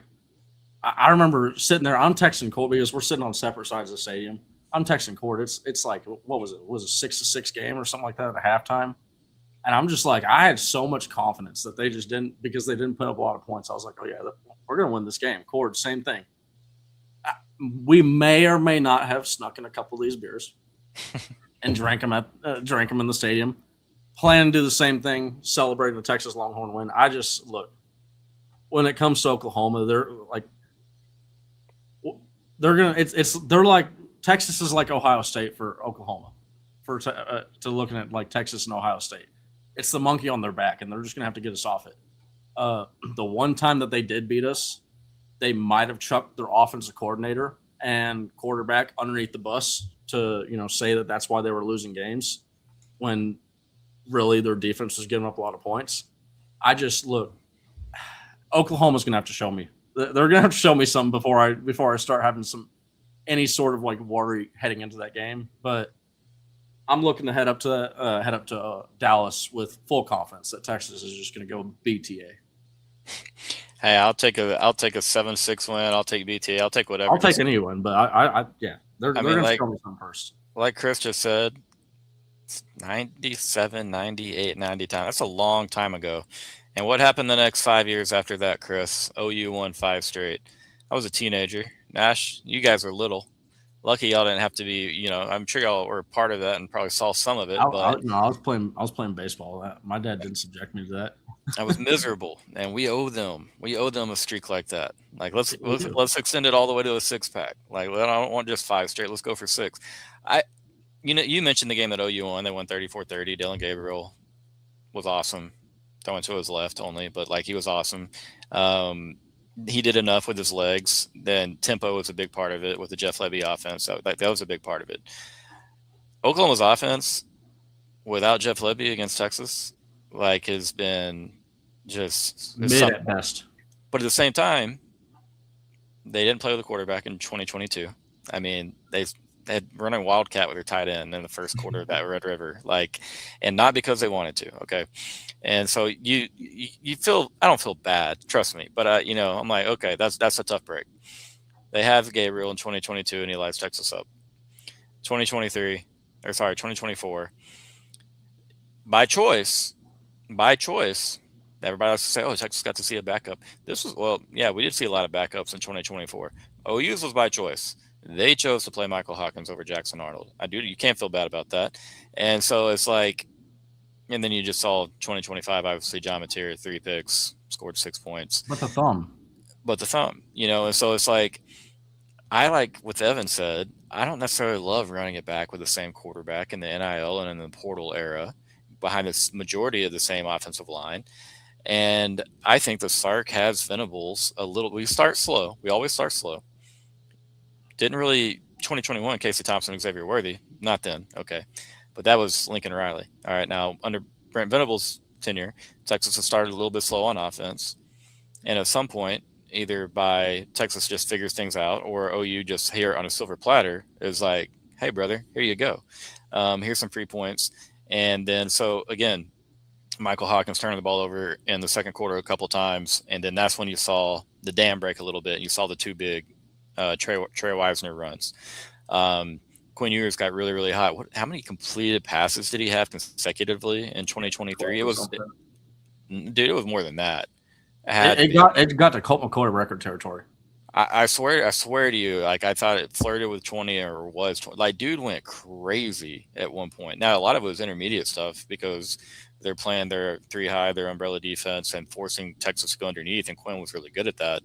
I remember sitting there. I'm texting Cord because we're sitting on separate sides of the stadium. I'm texting Cord. It's like, what was it? Was it 6-6 game or something like that at halftime? And I'm just like, I had so much confidence that they just didn't, because they didn't put up a lot of points. I was like, oh, yeah, we're going to win this game. Cord, same thing. we may or may not have snuck in a couple of these beers and drank them in the stadium. Plan to do the same thing, celebrating the Texas Longhorn win. I just look, when it comes to Oklahoma, they're like Texas is like Ohio State for Oklahoma, to looking at like Texas and Ohio State. It's the monkey on their back, and they're just gonna have to get us off it. The one time that they did beat us, they might have chucked their offensive coordinator and quarterback underneath the bus to say that that's why they were losing games, when really their defense was giving up a lot of points. I just look, Oklahoma's gonna have to show me. They're gonna have to show me something before I start having any sort of like worry heading into that game. But I'm looking to head up to Dallas with full confidence that Texas is just gonna go BTA. Hey, I'll take a 7-6 win. I'll take BTA. I'll take whatever. I'll take any win, but they're gonna show me something first. Like Chris just said, 97, 98, 90 times. That's a long time ago. And what happened the next 5 years after that, Chris? OU won 5 straight. I was a teenager. Nash, you guys were little. Lucky y'all didn't have to be, I'm sure y'all were part of that and probably saw some of it. I was playing baseball. My dad didn't subject me to that. I was miserable, and we owe them a streak like that. Like let's extend it all the way to a 6-pack. Like I don't want just 5 straight. Let's go for 6. You mentioned the game that OU won. They won 34-30. Dylan Gabriel was awesome. Throwing to his left only, but like he was awesome. He did enough with his legs. Then tempo was a big part of it with the Jeff Lebby offense. So that was a big part of it. Oklahoma's offense without Jeff Lebby against Texas, has been just mid at best. But at the same time, they didn't play with a quarterback in 2022. I mean, they had run a wildcat with their tight end in the first quarter of that Red River, and not because they wanted to. Okay. And so you feel, I don't feel bad, trust me, but I'm like, okay, that's a tough break. They have Gabriel in 2022 and he lights Texas up. 2024, by choice, everybody else to say, oh, Texas got to see a backup. We did see a lot of backups in 2024. OU's was by choice. They chose to play Michael Hawkins over Jackson Arnold. You can't feel bad about that. And so it's like, and then you just saw 2025, obviously John Mateer, 3 picks, scored 6 points. But the thumb, and so it's like, I like what Evan said, I don't necessarily love running it back with the same quarterback in the NIL and in the portal era behind the majority of the same offensive line. And I think the Sark has Venables a little. We start slow. We always start slow. Didn't really 2021 Casey Thompson, Xavier Worthy, not then. Okay. But that was Lincoln Riley. All right. Now under Brent Venables' tenure, Texas has started a little bit slow on offense. And at some point, either by Texas just figures things out or OU just here on a silver platter is like, hey brother, here you go. Here's some free points. And then, so again, Michael Hawkins turning the ball over in the second quarter a couple times. And then that's when you saw the dam break a little bit. You saw the 2 big Trey Wisner runs. Quinn Ewers got really, really hot. How many completed passes did he have consecutively in 2023? It was more than that. It got to Colt McCoy record territory. I swear to you, I thought it flirted with 20 or was 20. Dude went crazy at one point. Now, a lot of it was intermediate stuff because they're playing their 3-high, their umbrella defense, and forcing Texas to go underneath, and Quinn was really good at that.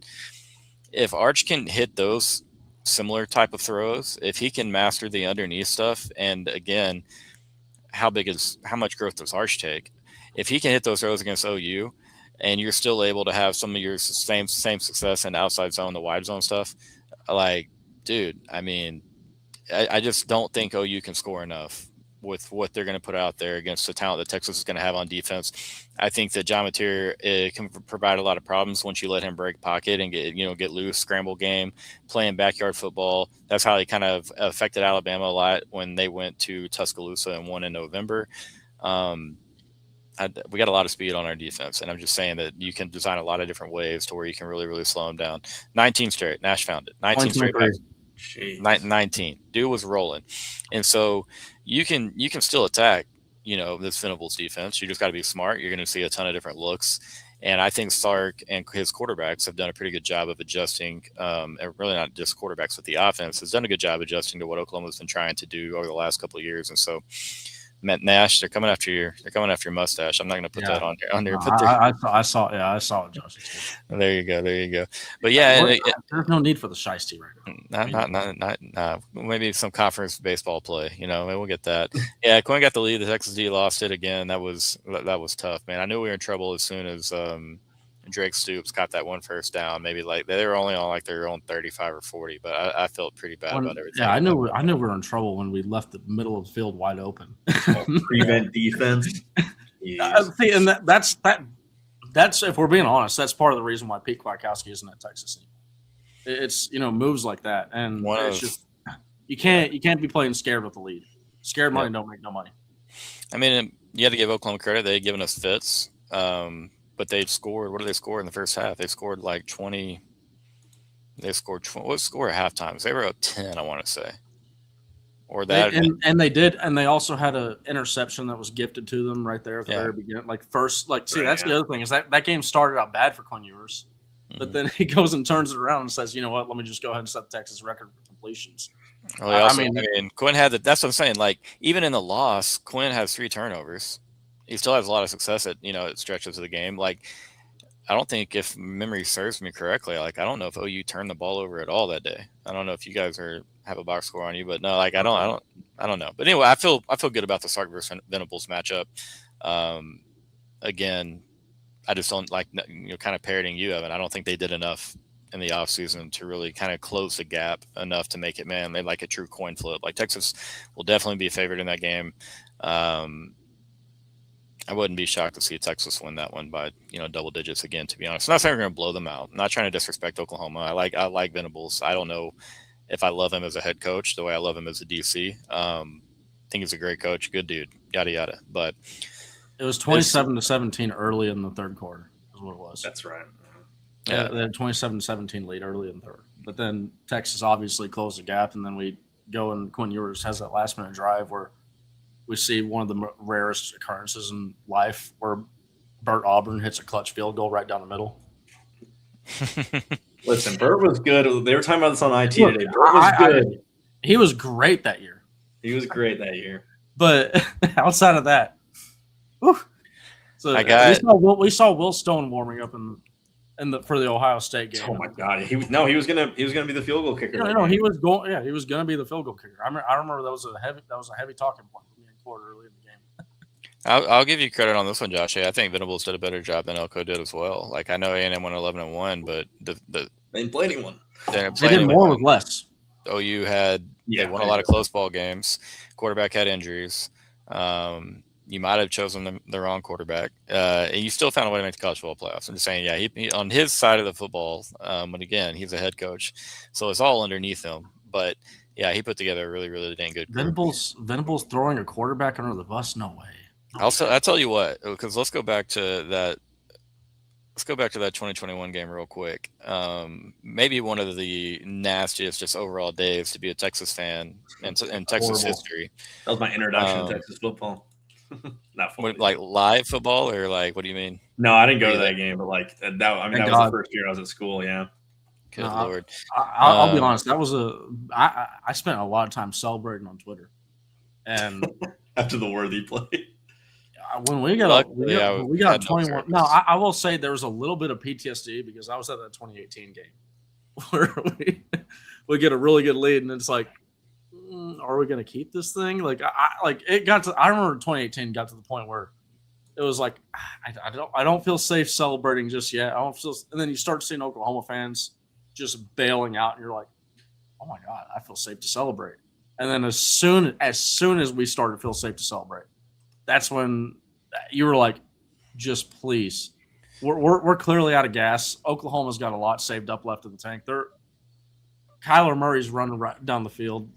If Arch can hit those similar type of throws, if he can master the underneath stuff, and again, how much growth does Arch take? If he can hit those throws against OU, and you're still able to have some of your same success in outside zone, the wide zone stuff, dude, I mean, I just don't think OU can score enough with what they're going to put out there against the talent that Texas is going to have on defense. I think that John Mateer can provide a lot of problems once you let him break pocket and get loose, scramble game, playing backyard football. That's how he kind of affected Alabama a lot when they went to Tuscaloosa and won in November. We got a lot of speed on our defense, and I'm just saying that you can design a lot of different ways to where you can really, really slow them down. 19 straight. Nash found it. 19 straight. 19. Dude was rolling. And so you can still attack, this Venables defense. You just got to be smart. You're going to see a ton of different looks. And I think Sark and his quarterbacks have done a pretty good job of adjusting, and really not just quarterbacks, but the offense has done a good job adjusting to what Oklahoma's been trying to do over the last couple of years. And so, Matt Nash, they're coming after your mustache. I'm not going to put that on there. No, But I saw it, Josh. there you go. But yeah, there's no need for the shiesty right now. Not maybe some conference baseball play. Maybe we'll get that. Yeah, Quinn got the lead. The Texas D lost it again. That was tough, man. I knew we were in trouble as soon as Drake Stoops got that one first down. Maybe like they were only on like their own 35 or 40, but I felt pretty bad about everything. Yeah, I knew we were in trouble when we left the middle of the field wide open. Prevent defense. See, and that's if we're being honest, that's part of the reason why Pete Kwiatkowski isn't at Texas anymore. It's moves like that, and it's just you can't be playing scared with the lead. Scared money don't make no money. I mean, you had to give Oklahoma credit; they had given us fits. But they scored. What did they score in the first half? They scored like 20. They scored 20. What score at halftime? They were up 10, I want to say. Or that. And they did. And they also had an interception that was gifted to them right there at the very beginning. That's the other thing is that game started out bad for Quinn Ewers. But then he goes and turns it around and says, you know what, let me just go ahead and set the Texas record for completions. Well, Quinn had that's what I'm saying. Like, even in the loss, Quinn has 3 turnovers. He still has a lot of success at stretches of the game. Like, I don't think, if memory serves me correctly, like I don't know if OU turned the ball over at all that day. I don't know if you guys have a box score on you, but no, like I don't know. But anyway, I feel good about the Sark versus Venables matchup. Again, I just don't like kind of parroting you, Evan. I don't think they did enough in the offseason to really kind of close the gap enough to make it, man, they like a true coin flip. Like, Texas will definitely be a favorite in that game. I wouldn't be shocked to see Texas win that one by double digits again. To be honest, I'm not saying we're going to blow them out. I'm not trying to disrespect Oklahoma. I like Venables. I don't know if I love him as a head coach the way I love him as a DC. I think he's a great coach, good dude, yada yada. But it was 27-17 early in the third quarter. Is what it was. That's right. Yeah, they had 27-17 lead early in the third. But then Texas obviously closed the gap, and then we go and Quinn Ewers has that last minute drive where we see one of the rarest occurrences in life where Bert Auburn hits a clutch field goal right down the middle. Listen, Bert was good. They were talking about this on IT today. Bert was good. He was great that year. But outside of that, so we saw Will Stone warming up for the Ohio State game. Oh my God, he was gonna be the field goal kicker. No, he was going. Yeah, he was gonna be the field goal kicker. I remember that was a heavy talking point for me in quarter early in the game. I'll give you credit on this one, Josh. I think Venables did a better job than Elko did as well. Like, I know A&M went 11-1, but they didn't play anyone. They did more with less. OU they won a lot of close ball games. Quarterback had injuries. You might have chosen the wrong quarterback, and you still found a way to make the college football playoffs. I'm just saying, he on his side of the football, but again, he's a head coach, so it's all underneath him. But yeah, he put together a really, really dang good group. Venables throwing a quarterback under the bus? No way. I'll tell you what, because let's go back to that 2021 game real quick. Maybe one of the nastiest, just overall days to be a Texas fan in Texas history. That was my introduction to Texas football. Not like live football, or like, what do you mean? No, I didn't go to that game, but like that. I mean, that was the first year I was at school. Yeah. Good Lord. I'll be honest. That was I spent a lot of time celebrating on Twitter, and after the Worthy play. When we got 21. No, I will say there was a little bit of PTSD because I was at that 2018 game where we get a really good lead, and it's like, are we going to keep this thing? Like, I remember 2018 got to the point where it was like, I don't feel safe celebrating just yet. And then you start seeing Oklahoma fans just bailing out, and you're like, oh my God, I feel safe to celebrate. And then as soon as we started to feel safe to celebrate, that's when you were like, just please. We're clearly out of gas. Oklahoma's got a lot saved up left in the tank. Kyler Murray's running right down the field.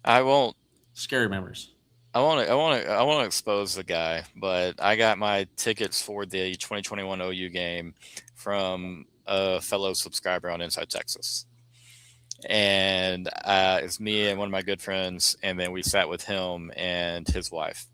I won't. Scary memories. I want to expose the guy, but I got my tickets for the 2021 OU game from a fellow subscriber on Inside Texas. And it's me and one of my good friends, and then we sat with him and his wife.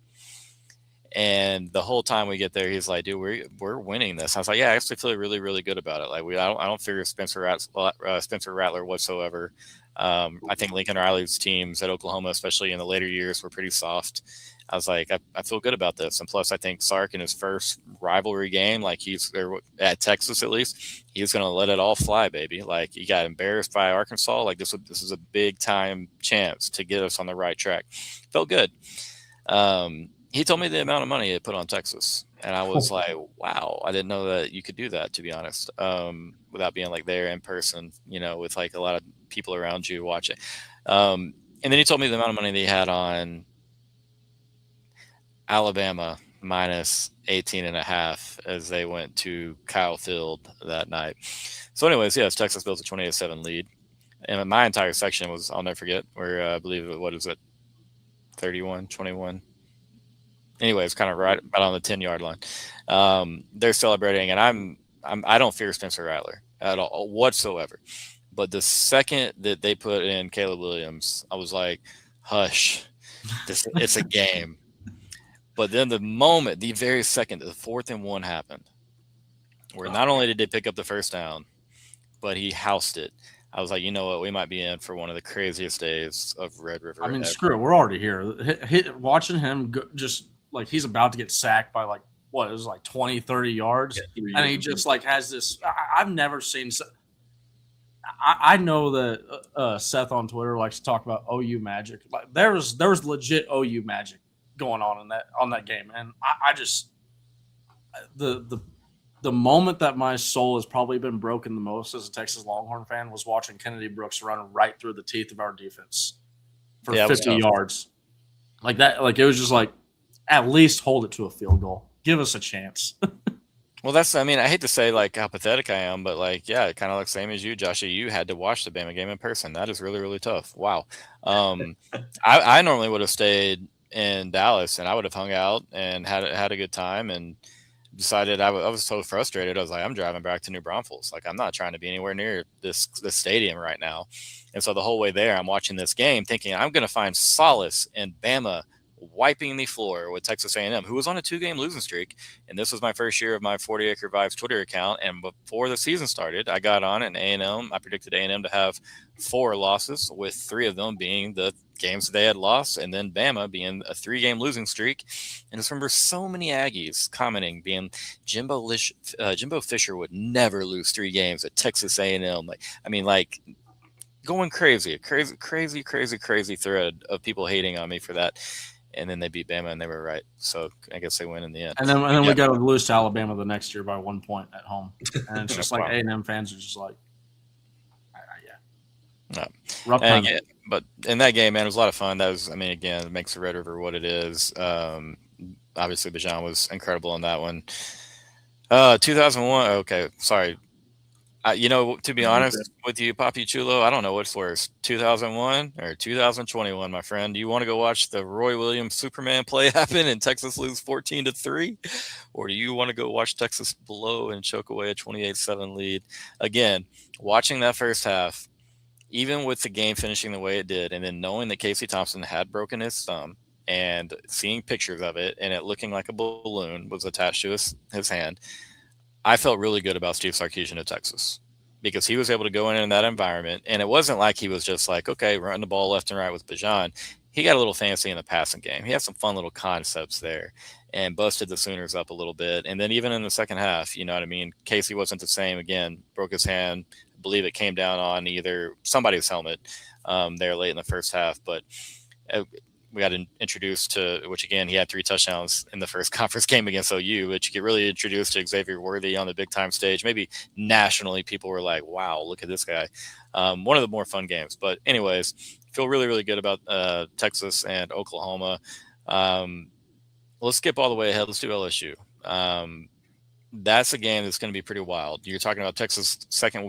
And the whole time we get there, he's like, "Dude, we're winning this." I was like, "Yeah, I actually feel really, really good about it. Like, I don't fear Spencer Rattler whatsoever. I think Lincoln Riley's teams at Oklahoma, especially in the later years, were pretty soft. I was like, I feel good about this. And plus, I think Sark in his first rivalry game, like he's at Texas at least, he's going to let it all fly, baby. Like he got embarrassed by Arkansas. Like this is a big time chance to get us on the right track. Felt good. He told me the amount of money he had put on Texas, and I was like, wow, I didn't know that you could do that, to be honest, without being like there in person, with like a lot of people around you watching. And then he told me the amount of money they had on Alabama minus 18.5 as they went to Kyle Field that night. So anyways, yes, Texas built a 28-7 lead. And my entire section was, I'll never forget, where I believe, what is it, 31-21? Anyways, kind of right on the 10-yard line. They're celebrating, and I don't fear Spencer Rattler at all whatsoever. But the second that they put in Caleb Williams, I was like, hush, it's a game. But then the very second that the 4th and 1 happened, where not only did they pick up the first down, but he housed it. I was like, you know what? We might be in for one of the craziest days of Red River. I mean, screw it. We're already here. Watching him go, just like he's about to get sacked by like, what, it was like 20, 30 yards. Yeah, and he just like has this. I've never seen. I know that Seth on Twitter likes to talk about OU magic. Like there was legit OU magic going on that game, and I just the moment that my soul has probably been broken the most as a Texas Longhorn fan was watching Kennedy Brooks run right through the teeth of our defense for 50 yards. Like that, like it was just like, at least hold it to a field goal. Give us a chance. Well, I hate to say like how pathetic I am, but like, yeah, kind of like same as you, Joshie, you had to watch the Bama game in person. That is really, really tough. Wow. I normally would have stayed in Dallas and I would have hung out and had a good time and decided I was so frustrated. I was like, I'm driving back to New Braunfels. Like, I'm not trying to be anywhere near this stadium right now. And so the whole way there, I'm watching this game thinking I'm going to find solace in Bama wiping the floor with Texas A&M, who was on a 2-game losing streak. And this was my first year of my 40 Acre Vibes Twitter account. And before the season started, I got on and A&M. I predicted A&M to have 4 losses, with 3 of them being the games they had lost, and then Bama being a 3-game losing streak. And I just remember so many Aggies commenting, being Jimbo Fisher would never lose 3 games at Texas A&M. Like going crazy thread of people hating on me for that. And then they beat Bama, and they were right. So I guess they win in the end. And then we got to lose to Alabama the next year by 1 point at home. And it's just like A&M fans are just like, yeah. No. Rough time. But in that game, man, it was a lot of fun. That was, again, it makes the Red River what it is. Obviously, Bijan was incredible in that one. 2001. Okay, sorry. To be honest with you, Papi Chulo, I don't know what's worse, 2001 or 2021, my friend. Do you want to go watch the Roy Williams Superman play happen and Texas lose 14-3? Or do you want to go watch Texas blow and choke away a 28-7 lead? Again, watching that first half, even with the game finishing the way it did, and then knowing that Casey Thompson had broken his thumb and seeing pictures of it and it looking like a balloon was attached to his hand, I felt really good about Steve Sarkisian at Texas because he was able to go in that environment. And it wasn't like he was just like, okay, run the ball left and right with Bijan. He got a little fancy in the passing game. He had some fun little concepts there and busted the Sooners up a little bit. And then even in the second half, you know what I mean? Casey wasn't the same again, broke his hand. I believe it came down on either somebody's helmet there late in the first half. But we got introduced to, which again, he had 3 touchdowns in the first conference game against OU, which you get really introduced to Xavier Worthy on the big time stage. Maybe nationally, people were like, wow, look at this guy. One of the more fun games. But anyways, feel really, really good about Texas and Oklahoma. Let's skip all the way ahead. Let's do LSU. That's a game that's going to be pretty wild. You're talking about Texas second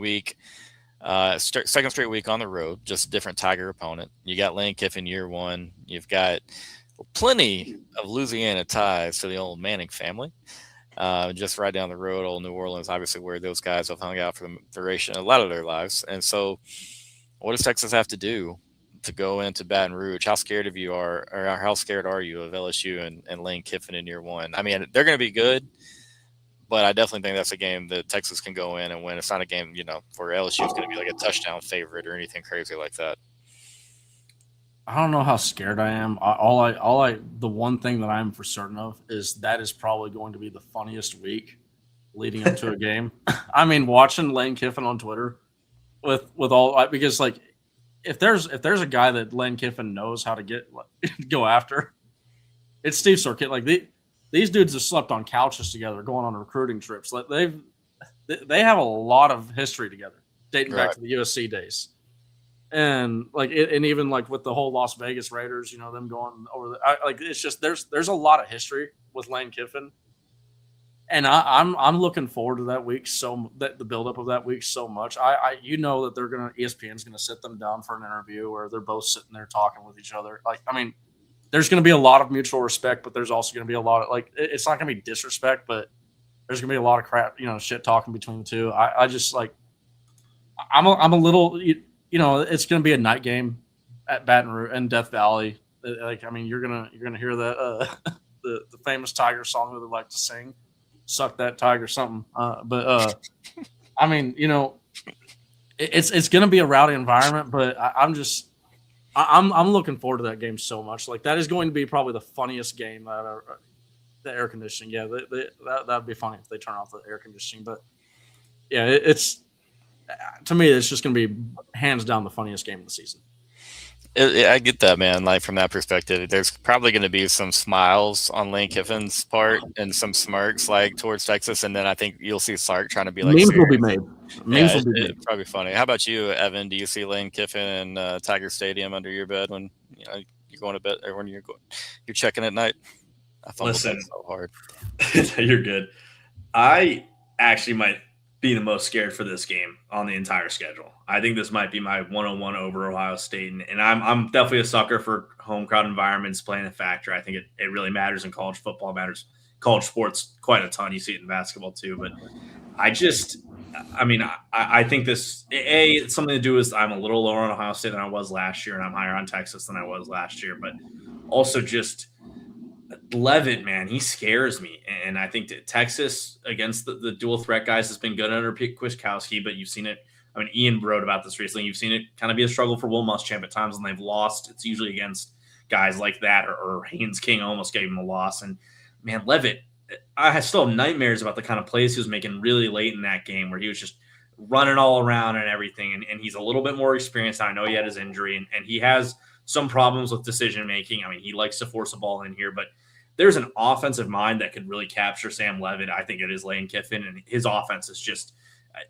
straight week on the road, just a different Tiger opponent. You got Lane Kiffin year 1. You've got plenty of Louisiana ties to the old Manning family. Just right down the road, old New Orleans, obviously where those guys have hung out for the duration, a lot of their lives. And so what does Texas have to do? to go into Baton Rouge, how scared of you are, or how scared are you of LSU and Lane Kiffin in year one? I mean, they're going to be good, but I definitely think that's a game that Texas can go in and win. It's not a game, where LSU is going to be like a touchdown favorite or anything crazy like that. I don't know how scared I am. The one thing that I'm for certain of is that is probably going to be the funniest week leading up to a game. I mean, watching Lane Kiffin on Twitter with all, because like if there's a guy that Lane Kiffin knows how to go after, it's Steve Sarkisian. Like these dudes have slept on couches together, going on recruiting trips. Like they have a lot of history together, dating back to the USC days. And like and even like with the whole Las Vegas Raiders, them going over it's just there's a lot of history with Lane Kiffin, and I'm looking forward to that week the buildup of that week so much. That they're ESPN's gonna sit them down for an interview where they're both sitting there talking with each other. Like I mean, there's gonna be a lot of mutual respect, but there's also gonna be a lot of it's not gonna be disrespect, but there's gonna be a lot of crap, shit talking between the two. I just like I'm a little. It's going to be a night game at Baton Rouge and Death Valley. Like, I mean, you're gonna hear that the famous Tiger song that they like to sing, "Suck That Tiger" something. But I mean, it's going to be a rowdy environment. But I'm looking forward to that game so much. Like that is going to be probably the funniest game that I've ever. The air conditioning, yeah, that'd be funny if they turn off the air conditioning. But yeah, it's. To me, it's just going to be hands down the funniest game of the season. I get that, man. Like from that perspective, there's probably going to be some smiles on Lane Kiffin's part and some smirks like towards Texas, and then I think you'll see Sark trying to be like memes serious. will be made. Memes will be made. It's probably funny. How about you, Evan? Do you see Lane Kiffin in Tiger Stadium under your bed when you're going to bed or when you're checking at night? I Listen, so hard. You're good. I actually might be the most scared for this game on the entire schedule. I think this might be my 101 over Ohio State, and I'm definitely a sucker for home crowd environments playing a factor. I think it really matters in college football, matters college sports quite a ton. You see it in basketball too, but I think this it's something to do with I'm a little lower on Ohio State than I was last year, and I'm higher on Texas than I was last year, but also just Levitt, man, he scares me. And I think that Texas against the dual threat guys has been good under Pete Kwiatkowski, but you've seen it. I mean, Ian wrote about this recently. You've seen it kind of be a struggle for Will Muschamp at times when they've lost. It's usually against guys like that, or Haynes King almost gave him a loss. And man, Levitt, I still have nightmares about the kind of plays he was making really late in that game where he was just running all around and everything. And he's a little bit more experienced. I know he had his injury and he has some problems with decision making. I mean, he likes to force a ball in here, but there's an offensive mind that could really capture Sam Levitt. I think it is Lane Kiffin, and his offense is just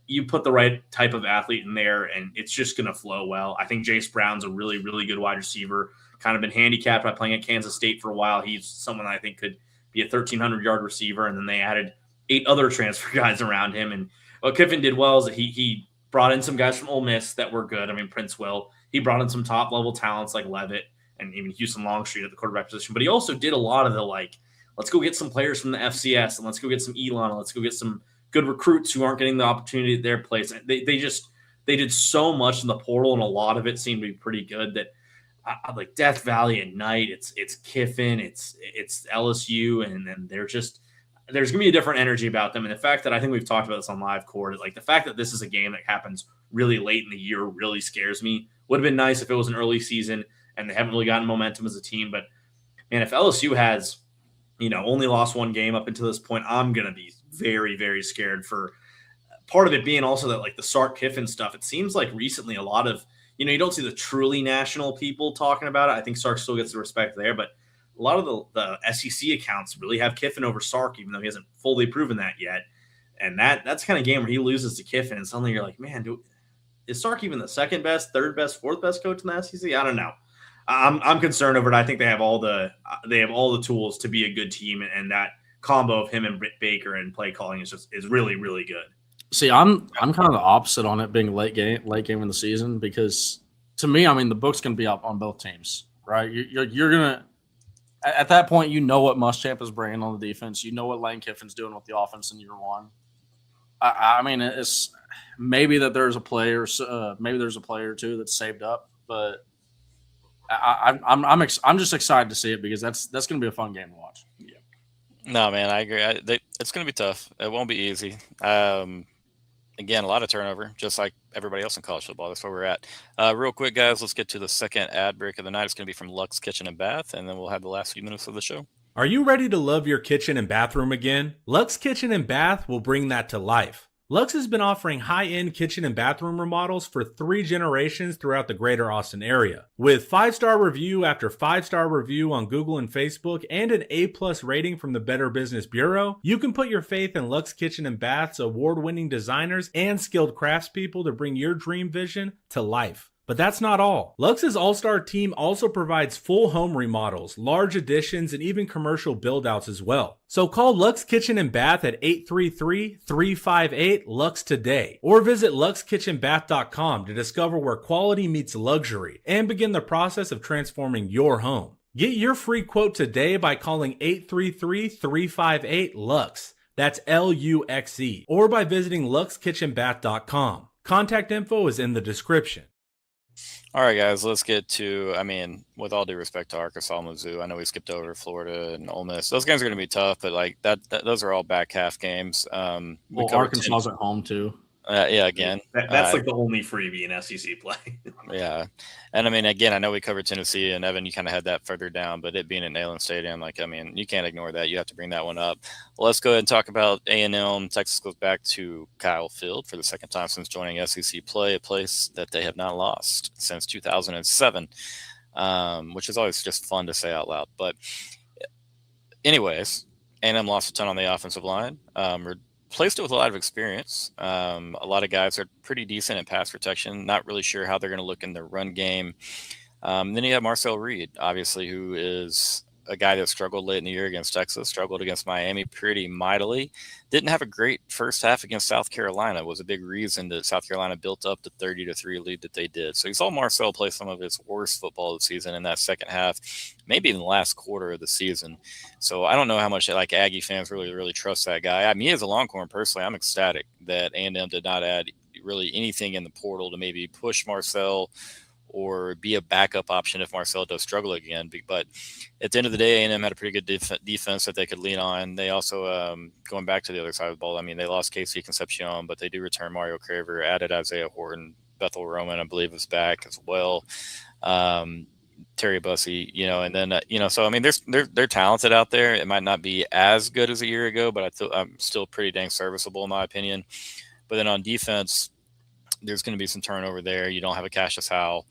you put the right type of athlete in there, and it's just going to flow well. I think Jace Brown's a really, really good wide receiver. Kind of been handicapped by playing at Kansas State for a while. He's someone I think could be a 1,300-yard receiver, and then they added 8 other transfer guys around him. And what Kiffin did well is that he brought in some guys from Ole Miss that were good. I mean, Prince Will. He brought in some top-level talents like Levitt and even Houston Longstreet at the quarterback position. But he also did a lot of the, let's go get some players from the FCS, and let's go get some Elon, and let's go get some good recruits who aren't getting the opportunity at their place. They did so much in the portal, and a lot of it seemed to be pretty good that I like Death Valley at night. It's Kiffin, it's LSU, and then there's going to be a different energy about them. And the fact that I think we've talked about this on Live Court, like the fact that this is a game that happens really late in the year really scares me. Would have been nice if it was an early season and they haven't really gotten momentum as a team. But, man, if LSU has, only lost one game up until this point, I'm going to be very, very scared for part of it being also that, the Sark Kiffin stuff. It seems like recently a lot of, you don't see the truly national people talking about it. I think Sark still gets the respect there, but a lot of the SEC accounts really have Kiffin over Sark, even though he hasn't fully proven that yet. And that's the kind of game where he loses to Kiffin, and suddenly you're like, man, is Sark even the second best, third best, fourth best coach in the SEC? I don't know. I'm concerned over it. I think they have all the tools to be a good team, and that combo of him and Britt Baker and play calling is really, really good. See, I'm kind of the opposite on it being late game in the season, because to me, I mean, the book's going to be up on both teams, right? You're gonna at that point, what Muschamp is bringing on the defense. You know what Lane Kiffin's doing with the offense in year one. I mean, it's maybe that there's a player or two that's saved up, but I'm just excited to see it because that's going to be a fun game to watch. Yeah. No, man, I agree. It's going to be tough. It won't be easy. Again, a lot of turnover, just like everybody else in college football. That's where we're at. Real quick, guys, let's get to the second ad break of the night. It's going to be from Luxe Kitchen and Bath, and then we'll have the last few minutes of the show. Are you ready to love your kitchen and bathroom again? Luxe Kitchen and Bath will bring that to life. Luxe has been offering high-end kitchen and bathroom remodels for 3 generations throughout the greater Austin area. With 5-star review after 5-star review on Google and Facebook and an A+ rating from the Better Business Bureau, you can put your faith in Luxe Kitchen and Bath's award-winning designers and skilled craftspeople to bring your dream vision to life. But that's not all. Luxe's all-star team also provides full home remodels, large additions, and even commercial build-outs as well. So call Luxe Kitchen and Bath at 833-358-LUXE today, or visit luxekitchenbath.com to discover where quality meets luxury and begin the process of transforming your home. Get your free quote today by calling 833-358-LUXE. That's LUXE, or by visiting luxekitchenbath.com. Contact info is in the description. All right, guys, let's get to, with all due respect to Arkansas, Mizzou, I know we skipped over Florida and Ole Miss. Those games are going to be tough, but like those are all back half games. Arkansas's at home too. Yeah, again. That's like the only freebie in SEC play. Yeah. And again, I know we covered Tennessee, and Evan, you kind of had that further down, but it being at Neyland Stadium, you can't ignore that. You have to bring that one up. Well, let's go ahead and talk about A&M. Texas goes back to Kyle Field for the second time since joining SEC play, a place that they have not lost since 2007, which is always just fun to say out loud. But anyways, A&M lost a ton on the offensive line. Replaced it with a lot of experience. A lot of guys are pretty decent at pass protection. Not really sure how they're going to look in the run game. Then you have Marcel Reed, obviously, who is a guy that struggled late in the year against Texas, struggled against Miami pretty mightily. Didn't have a great first half against South Carolina. Was a big reason that South Carolina built up the 30-3 lead that they did. So you saw Marcel play some of his worst football of the season in that second half, maybe in the last quarter of the season. So I don't know how much Aggie fans really trust that guy. Me as a Longhorn personally, I'm ecstatic that A&M did not add really anything in the portal to maybe push Marcel or be a backup option if Marcel does struggle again. But at the end of the day, A&M had a pretty good defense that they could lean on. They also, going back to the other side of the ball, they lost Casey Concepcion, but they do return Mario Craver, added Isaiah Horton, Bethel Roman, I believe, is back as well. Terry Bussey, and then, so, they're talented out there. It might not be as good as a year ago, but I'm still pretty dang serviceable in my opinion. But then on defense, there's going to be some turnover there. You don't have a Cassius Howell.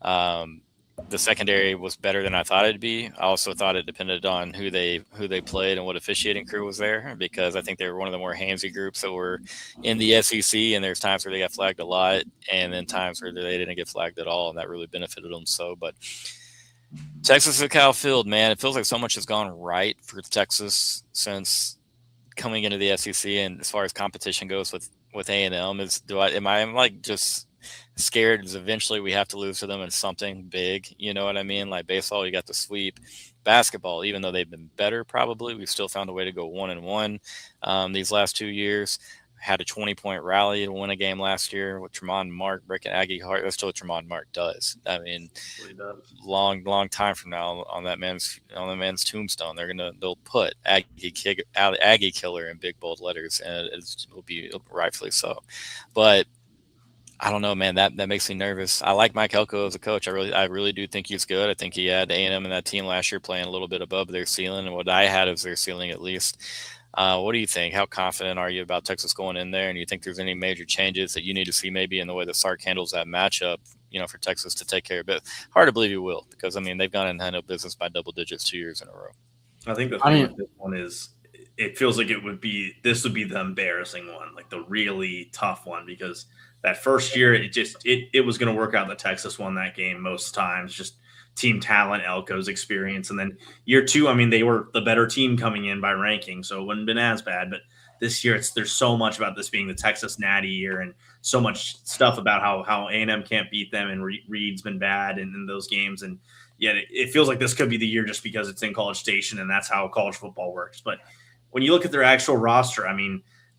The secondary was better than I thought it'd be. I also thought it depended on who they played and what officiating crew was there, because I think they were one of the more handsy groups that were in the SEC, and there's times where they got flagged a lot and then times where they didn't get flagged at all, and that really benefited them. So, but Texas at Kyle Field, man, it feels like so much has gone right for Texas since coming into the SEC, and as far as competition goes with A&M, am I just scared is eventually we have to lose to them in something big? You know what I mean? Like baseball, you got the sweep. Basketball, even though they've been better, probably we've still found a way to go 1-1 these last 2 years. Had a 20-point rally to win a game last year with Tremont Mark breaking Aggie heart. That's still what Tremont Mark does. Long time from now on that man's tombstone, they'll put Aggie killer in big bold letters, and it will be rightfully so. But I don't know, man. That makes me nervous. I like Mike Elko as a coach. I really do think he's good. I think he had A&M and that team last year playing a little bit above their ceiling, and what I had as their ceiling at least. What do you think? How confident are you about Texas going in there? And do you think there's any major changes that you need to see maybe in the way that Sark handles that matchup, for Texas to take care of it? Hard to believe you will, because, they've gone and handled business by double digits 2 years in a row. I think the thing with this one is it feels like this would be the embarrassing one, like the really tough one, because that first year it was going to work out that Texas won that game most times, just team talent, Elko's experience. And then year 2, they were the better team coming in by ranking, so it wouldn't have been as bad. But this year, there's so much about this being the Texas Natty year, and so much stuff about how A&M can't beat them, and Reed's been bad in those games. And yet it feels like this could be the year just because it's in College Station, and that's how college football works. But when you look at their actual roster,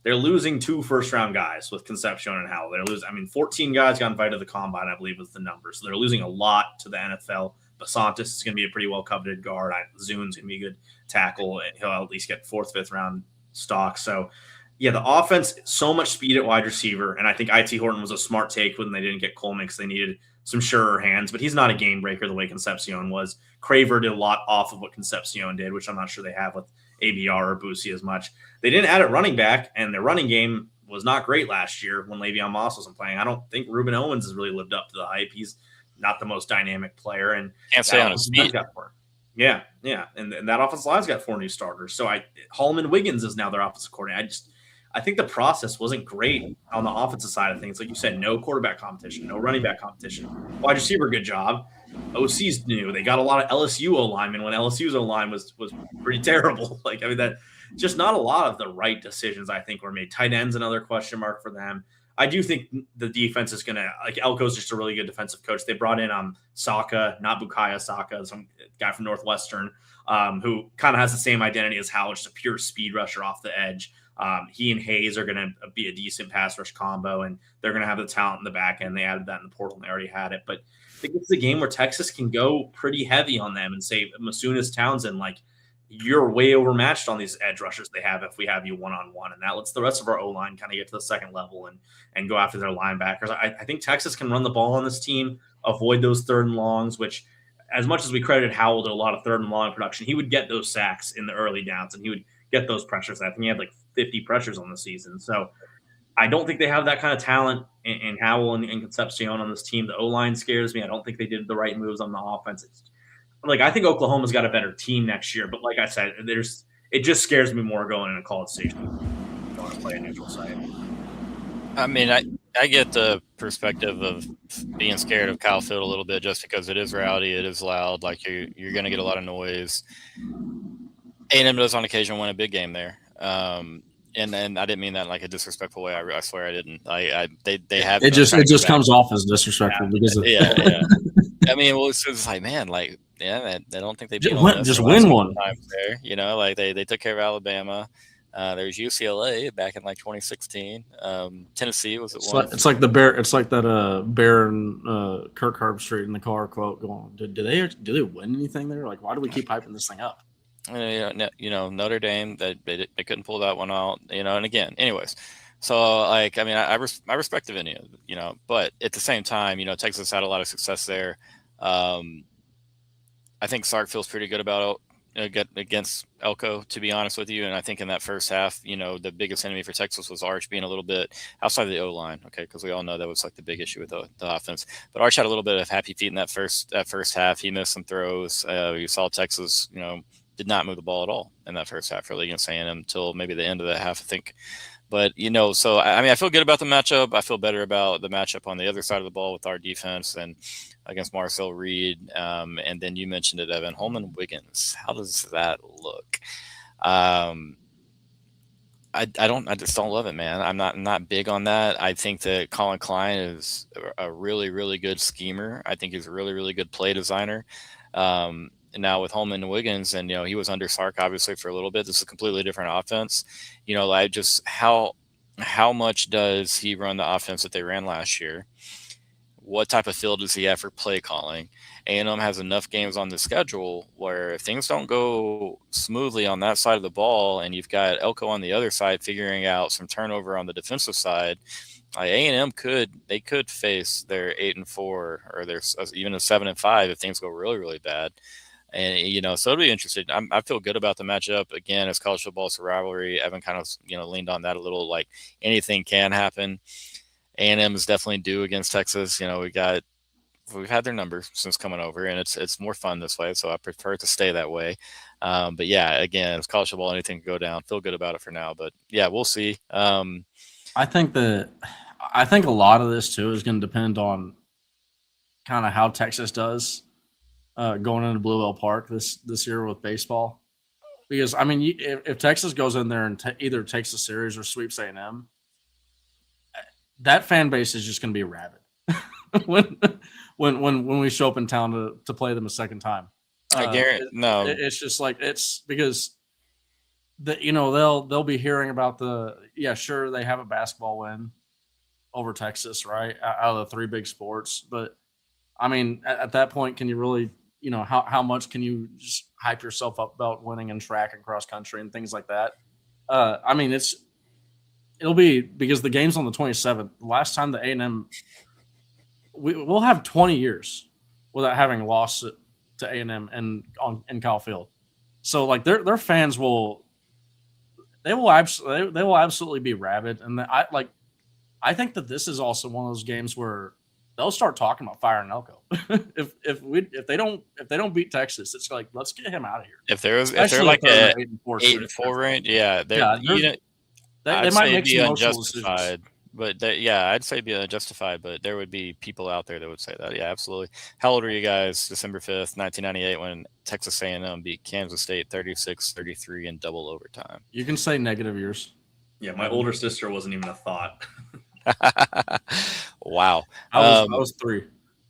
they're losing 2 first-round guys with Concepcion and Howell. They're losing, 14 guys got invited to the combine, I believe was the number. So they're losing a lot to the NFL Santos is going to be a pretty well coveted guard. Zune's going to be a good tackle, and he'll at least get 4th, 5th round stock. So, yeah, the offense, so much speed at wide receiver, and I think IT Horton was a smart take when they didn't get Coleman because they needed some surer hands, but he's not a game breaker the way Concepcion was. Craver did a lot off of what Concepcion did, which I'm not sure they have with ABR or Boosie as much. They didn't add at running back, and their running game was not great last year when Le'Veon Moss wasn't playing. I don't think Ruben Owens has really lived up to the hype. He's not the most dynamic player, and can't say on his speed. Yeah, and that offensive line's got 4 new starters. So Holman Wiggins is now their offensive coordinator. I think the process wasn't great on the offensive side of things. Like you said, no quarterback competition, no running back competition. Wide receiver, good job. OC's new. They got a lot of LSU O-linemen when LSU's O-line was pretty terrible. That just not a lot of the right decisions, I think, were made. Tight end's another question mark for them. I do think the defense is going to – Elko's just a really good defensive coach. They brought in Saka, not Bukayo Saka, some guy from Northwestern who kind of has the same identity as Howell, just a pure speed rusher off the edge. He and Hayes are going to be a decent pass rush combo, and they're going to have the talent in the back end. They added that in the portal, and they already had it. But I think it's a game where Texas can go pretty heavy on them and say, Masunas Townsend, you're way overmatched on these edge rushers they have if we have you one-on-one. And that lets the rest of our O-line kind of get to the second level and go after their linebackers. I think Texas can run the ball on this team, avoid those 3rd and longs, which as much as we credited Howell to a lot of 3rd and long production, he would get those sacks in the early downs, and he would get those pressures. I think he had 50 pressures on the season. So I don't think they have that kind of talent in Howell and Concepcion on this team. The O-line scares me. I don't think they did the right moves on the offense. I think Oklahoma's got a better team next year, but like I said, it just scares me more going in a College Station. I want to play a neutral site. I mean, I get the perspective of being scared of Kyle Field a little bit just because it is rowdy, it is loud, you're going to get a lot of noise. A&M does on occasion win a big game there. And I didn't mean that in a disrespectful way. I swear I didn't. They have it just comes off as disrespectful because of I mean, it's man, they don't think they beat just win one there. They took care of Alabama. There's UCLA back in 2016. Tennessee was at one. It's like the bear. It's like that Bear and Kirk Herbstreit in the car quote going. Do they win anything there? Why do we keep hyping this thing up? Notre Dame, they couldn't pull that one out. And again, anyways. So I respect the venue, but at the same time, Texas had a lot of success there. I think Sark feels pretty good about against Elko, to be honest with you. And I think in that first half, the biggest enemy for Texas was Arch being a little bit outside of the O-line. Okay. Cause we all know that was the big issue with the offense, but Arch had a little bit of happy feet in that first half. He missed some throws. You saw Texas, did not move the ball at all in that first half really against A&M until maybe the end of that half, I think. But, so, I feel good about the matchup. I feel better about the matchup on the other side of the ball with our defense and against Marcel Reed. And then you mentioned it, Evan, Holman Wiggins. How does that look? I just don't love it, man. I'm not big on that. I think that Colin Klein is a really, really good schemer. I think he's a really, really good play designer. And now with Holman and Wiggins, and he was under Sark obviously for a little bit. This is a completely different offense. How much does he run the offense that they ran last year? What type of field does he have for play calling? A&M has enough games on the schedule where if things don't go smoothly on that side of the ball, and you've got Elko on the other side figuring out some turnover on the defensive side, A&M could face their 8-4 or their even a 7-5 if things go really, really bad. And, so it'll be interesting. I feel good about the matchup. Again, as college football is a rivalry, Evan kind of, leaned on that a little, anything can happen. A&M is definitely due against Texas. We've had their number since coming over, and it's more fun this way. So I prefer it to stay that way. But yeah, again, as college football, anything can go down. Feel good about it for now, but yeah, we'll see. I think a lot of this too is going to depend on kind of how Texas does. Going into Blue Bell Park this year with baseball, because if Texas goes in there and either takes a series or sweeps A&M, that fan base is just going to be rabid when we show up in town to play them a second time. I guarantee no, it's just it's because they'll be hearing about sure they have a basketball win over Texas, right, out of the 3 big sports, but at that point, can you really how much can you just hype yourself up about winning in track and cross country and things like that. I mean, it'll be because the game's on the 27th. The last time the A&M, we'll have 20 years without having lost to A&M in Kyle Field. So like their fans will absolutely be rabid, and I think that this is also one of those games where they'll start talking about firing Elko. if they don't beat Texas, it's like, let's get him out of here. If they're like a 8-4 range, they might make some unjustified. But I'd say be unjustified. But there would be people out there that would say that. Yeah, absolutely. How old were you guys December 5th, 1998, when Texas A&M beat Kansas State 36-33 in double overtime? You can say negative years. Yeah, my older sister wasn't even a thought. Wow. I was 3.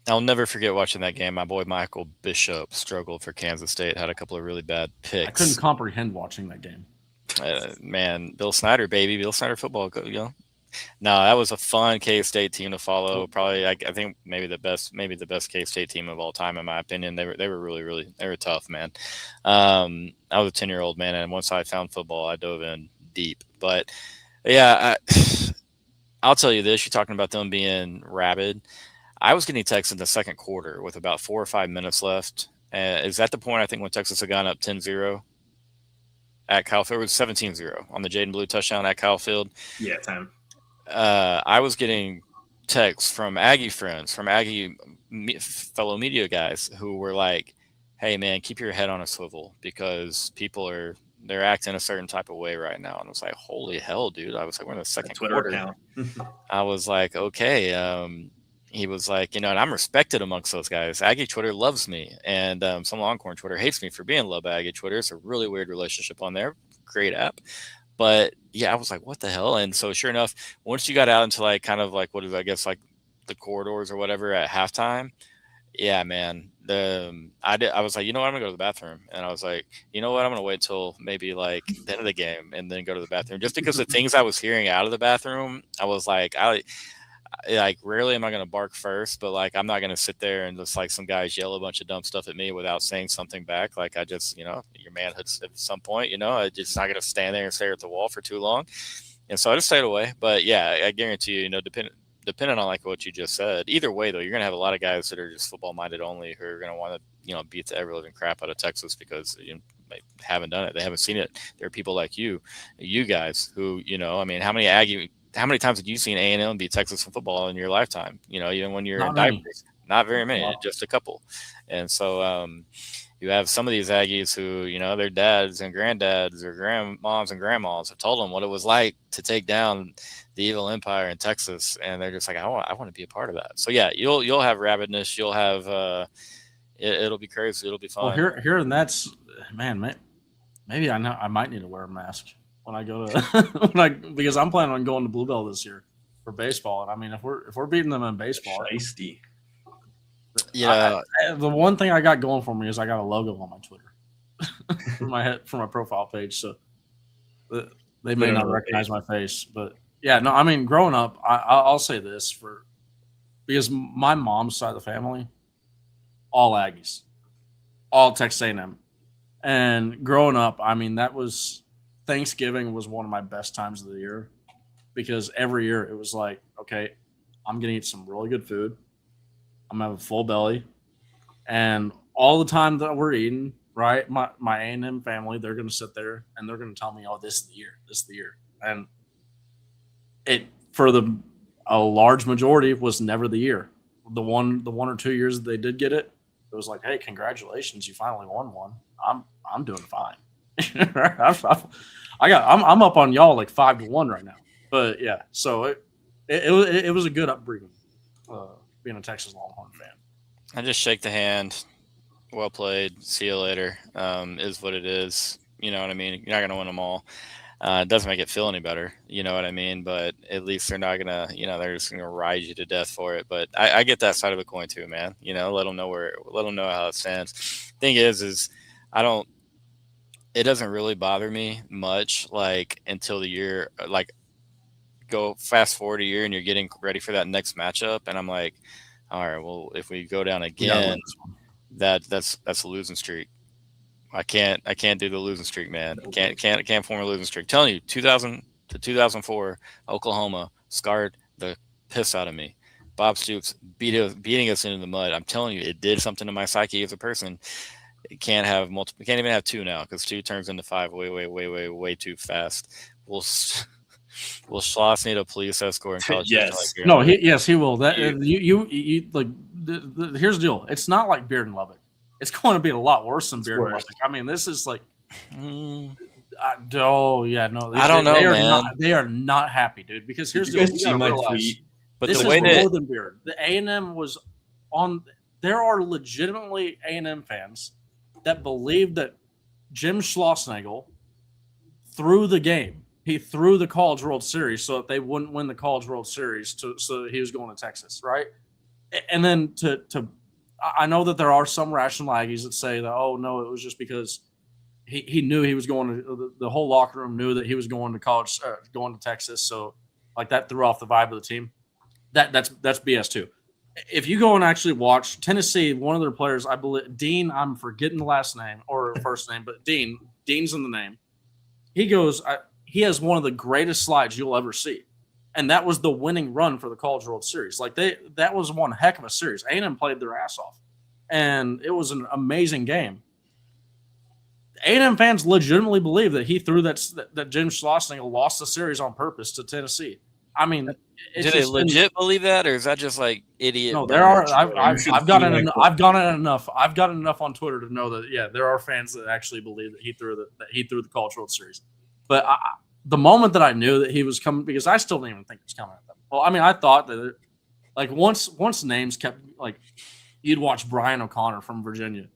I'll never forget watching that game. My boy Michael Bishop struggled for Kansas State, had a couple of really bad picks. I couldn't comprehend watching that game. Man, Bill Snyder, baby. Bill Snyder football. No, that was a fun K-State team to follow. Probably, I think maybe the best K-State team of all time, in my opinion. They were really they were tough, man. I was a 10-year-old, man, and once I found football, I dove in deep. But yeah, I'll tell you this: you're talking about them being rabid. I was getting texts in the second quarter with about 4 or 5 minutes left. Is that the point, I think, when Texas had gone up 10-0 at Kyle Field? It was 17-0 on the Jaden Blue touchdown at Kyle Field. Yeah, time. I was getting texts from Aggie friends, from Aggie fellow media guys who were like, hey, man, keep your head on a swivel because they're acting a certain type of way right now. And I was like, holy hell, dude. I was like, we're in the second quarter. I was like, okay. He was like, and I'm respected amongst those guys. Aggie Twitter loves me. And some Longhorn Twitter hates me for being loved by Aggie Twitter. It's a really weird relationship on there. Great app. But yeah, I was like, what the hell? And so sure enough, once you got out into like kind of like what is, I guess, like the corridors or whatever at halftime. Yeah, man. I was like, I'm gonna go to the bathroom, and I was like, I'm gonna wait till maybe like the end of the game and then go to the bathroom, just because the things I was hearing out of the bathroom. I was like, rarely am I gonna bark first, but like I'm not gonna sit there and just like some guys yell a bunch of dumb stuff at me without saying something back. Like I just, your manhood at some point, I just not gonna stand there and stare at the wall for too long, and so I just stayed away. But yeah, I guarantee you, depending on like what you just said, either way though, you're gonna have a lot of guys that are just football minded only who are gonna want to beat the ever living crap out of Texas because they haven't done it, they haven't seen it. There are people like you guys who how many times have you seen A&M beat Texas in football in your lifetime? Even when you're in diapers, not very many, just a couple. And so you have some of these Aggies who their dads and granddads or grandmoms and grandmas have told them what it was like to take down the evil empire in Texas, and they're just like, I want to be a part of that. So yeah, you'll have rabidness, you'll have it'll be crazy, it'll be fun. Well, here and that's maybe I might need to wear a mask when I go to because I'm planning on going to Bluebell this year for baseball, and I mean if we're beating them in baseball, Shiesty. Yeah, the one thing I got going for me is I got a logo on my Twitter for my profile page, so they may not recognize my face, but yeah, no, I mean, growing up, I'll say this because my mom's side of the family, all Aggies, all Texas A&M, and growing up, I mean, Thanksgiving was one of my best times of the year because every year it was like, okay, I'm gonna eat some really good food, I'm gonna have a full belly, and all the time that we're eating, right, my A&M family, they're gonna sit there and they're gonna tell me, oh, this is the year, and it for a large majority was never the year. The one or 2 years that they did get it, it was like, hey, congratulations, you finally won one. I'm doing fine. I'm up on y'all like 5-1 right now. But yeah, so it was a good upbringing, being a Texas Longhorn fan. I just shake the hand. Well played. See you later. Is what it is. You know what I mean? You're not gonna win them all. It doesn't make it feel any better, you know what I mean? But at least they're not gonna, they're just gonna ride you to death for it. But I get that side of the coin too, man. Let them know how it stands. Thing is it doesn't really bother me much, like until the year, like go fast forward a year and you're getting ready for that next matchup, and I'm like, all right, well, if we go down again, that's a losing streak. I can't do the losing streak, man. Can't form a losing streak. I'm telling you, 2000 to 2004, Oklahoma scarred the piss out of me. Bob Stoops beating us into the mud. I'm telling you, it did something to my psyche as a person. It can't have multiple. We can't even have 2 now because 2 turns into 5 way too fast. Will Schloss need a police escort in college? Yes. No, he will. That you like. Here's the deal. It's not like Beard and Lubbock. It's going to be a lot worse than Beard and Lubbock. I mean, this is like. I don't know, man. They are not happy, dude. Because here's the deal. You gotta realize, but this the way is more than Beard. The A&M was on. There are legitimately A&M fans that believe that Jim Schlossnagle threw the game. He threw the College World Series so that they wouldn't win the College World Series so that he was going to Texas, right? And then I know that there are some rational Aggies that say that, oh, no, it was just because he knew he was going to – the whole locker room knew that he was going to college going to Texas. So, like, that threw off the vibe of the team. That's BS too. If you go and actually watch Tennessee, one of their players, I believe Dean, I'm forgetting the last name or first name, but Dean's in the name. He goes, he has one of the greatest slides you'll ever see. And that was the winning run for the College World Series. Like that was one heck of a series. A&M played their ass off. And it was an amazing game. A&M fans legitimately believe that he threw that Jim Schlossnagle lost the series on purpose to Tennessee. I mean, do they legit believe that, or is that just like idiot? No, there are. I've gotten enough. I've gotten enough on Twitter to know that there are fans that actually believe that he threw the College World Series. But the moment that I knew that he was coming, because I still didn't even think he was coming at them. Well, I mean, I thought that once names kept like, you'd watch Brian O'Connor from Virginia.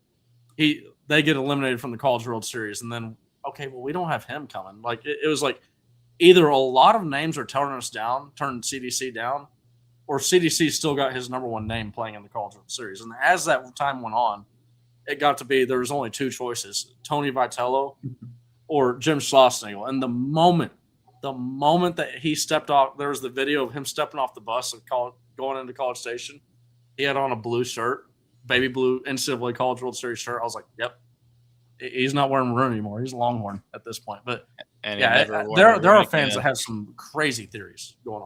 They get eliminated from the College World Series, and then okay, well, we don't have him coming. Like it was like. Either a lot of names are turning CDC down, or CDC still got his number 1 name playing in the College World Series. And as that time went on, it got to be there was only 2 choices: Tony Vitello or Jim Schlossnagle. And the moment that he stepped off, there was the video of him stepping off the bus and going into College Station. He had on a blue shirt, baby blue NCAA College World Series shirt. I was like, "Yep, he's not wearing maroon anymore. He's a Longhorn at this point." But there are fans that have some crazy theories going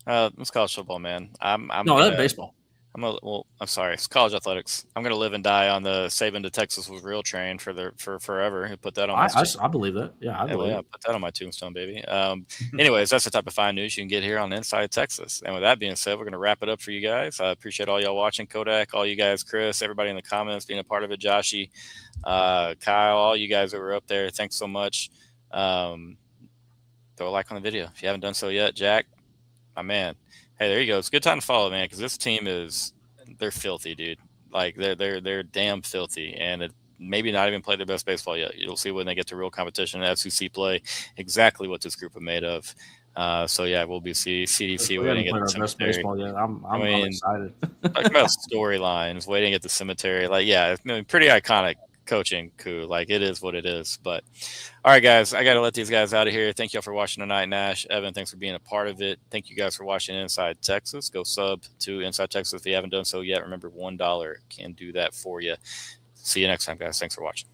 on. It's college football, man. That's baseball. I'm sorry. It's college athletics. I'm going to live and die on the Saban to Texas was real train for forever. Put that on. I believe that. Yeah, I believe it. Put that on my tombstone, baby. Anyways, that's the type of fine news you can get here on Inside Texas. And with that being said, we're going to wrap it up for you guys. I appreciate all y'all watching. Kodak, all you guys, Chris, everybody in the comments being a part of it. Joshy, Kyle, all you guys that were up there. Thanks so much. Throw a like on the video if you haven't done so yet. Jack, my man. Hey, there you go. It's a good time to follow, man, because this team they're filthy, dude. Like they're damn filthy, and maybe not even played their best baseball yet. You'll see when they get to real competition and FCC play exactly what this group are made of. So yeah, we'll be CDC waiting at the cemetery. Baseball yet. I'm excited. Talking about storylines, waiting at the cemetery. Like, yeah, I mean, pretty iconic coaching coup. Like, it is what it is. But all right, guys, I got to let these guys out of here. Thank y'all for watching tonight. Nash, Evan, thanks for being a part of it. Thank you guys for watching Inside Texas. Go sub to Inside Texas if you haven't done so yet. Remember, $1 can do that for you. See you next time, guys. Thanks for watching.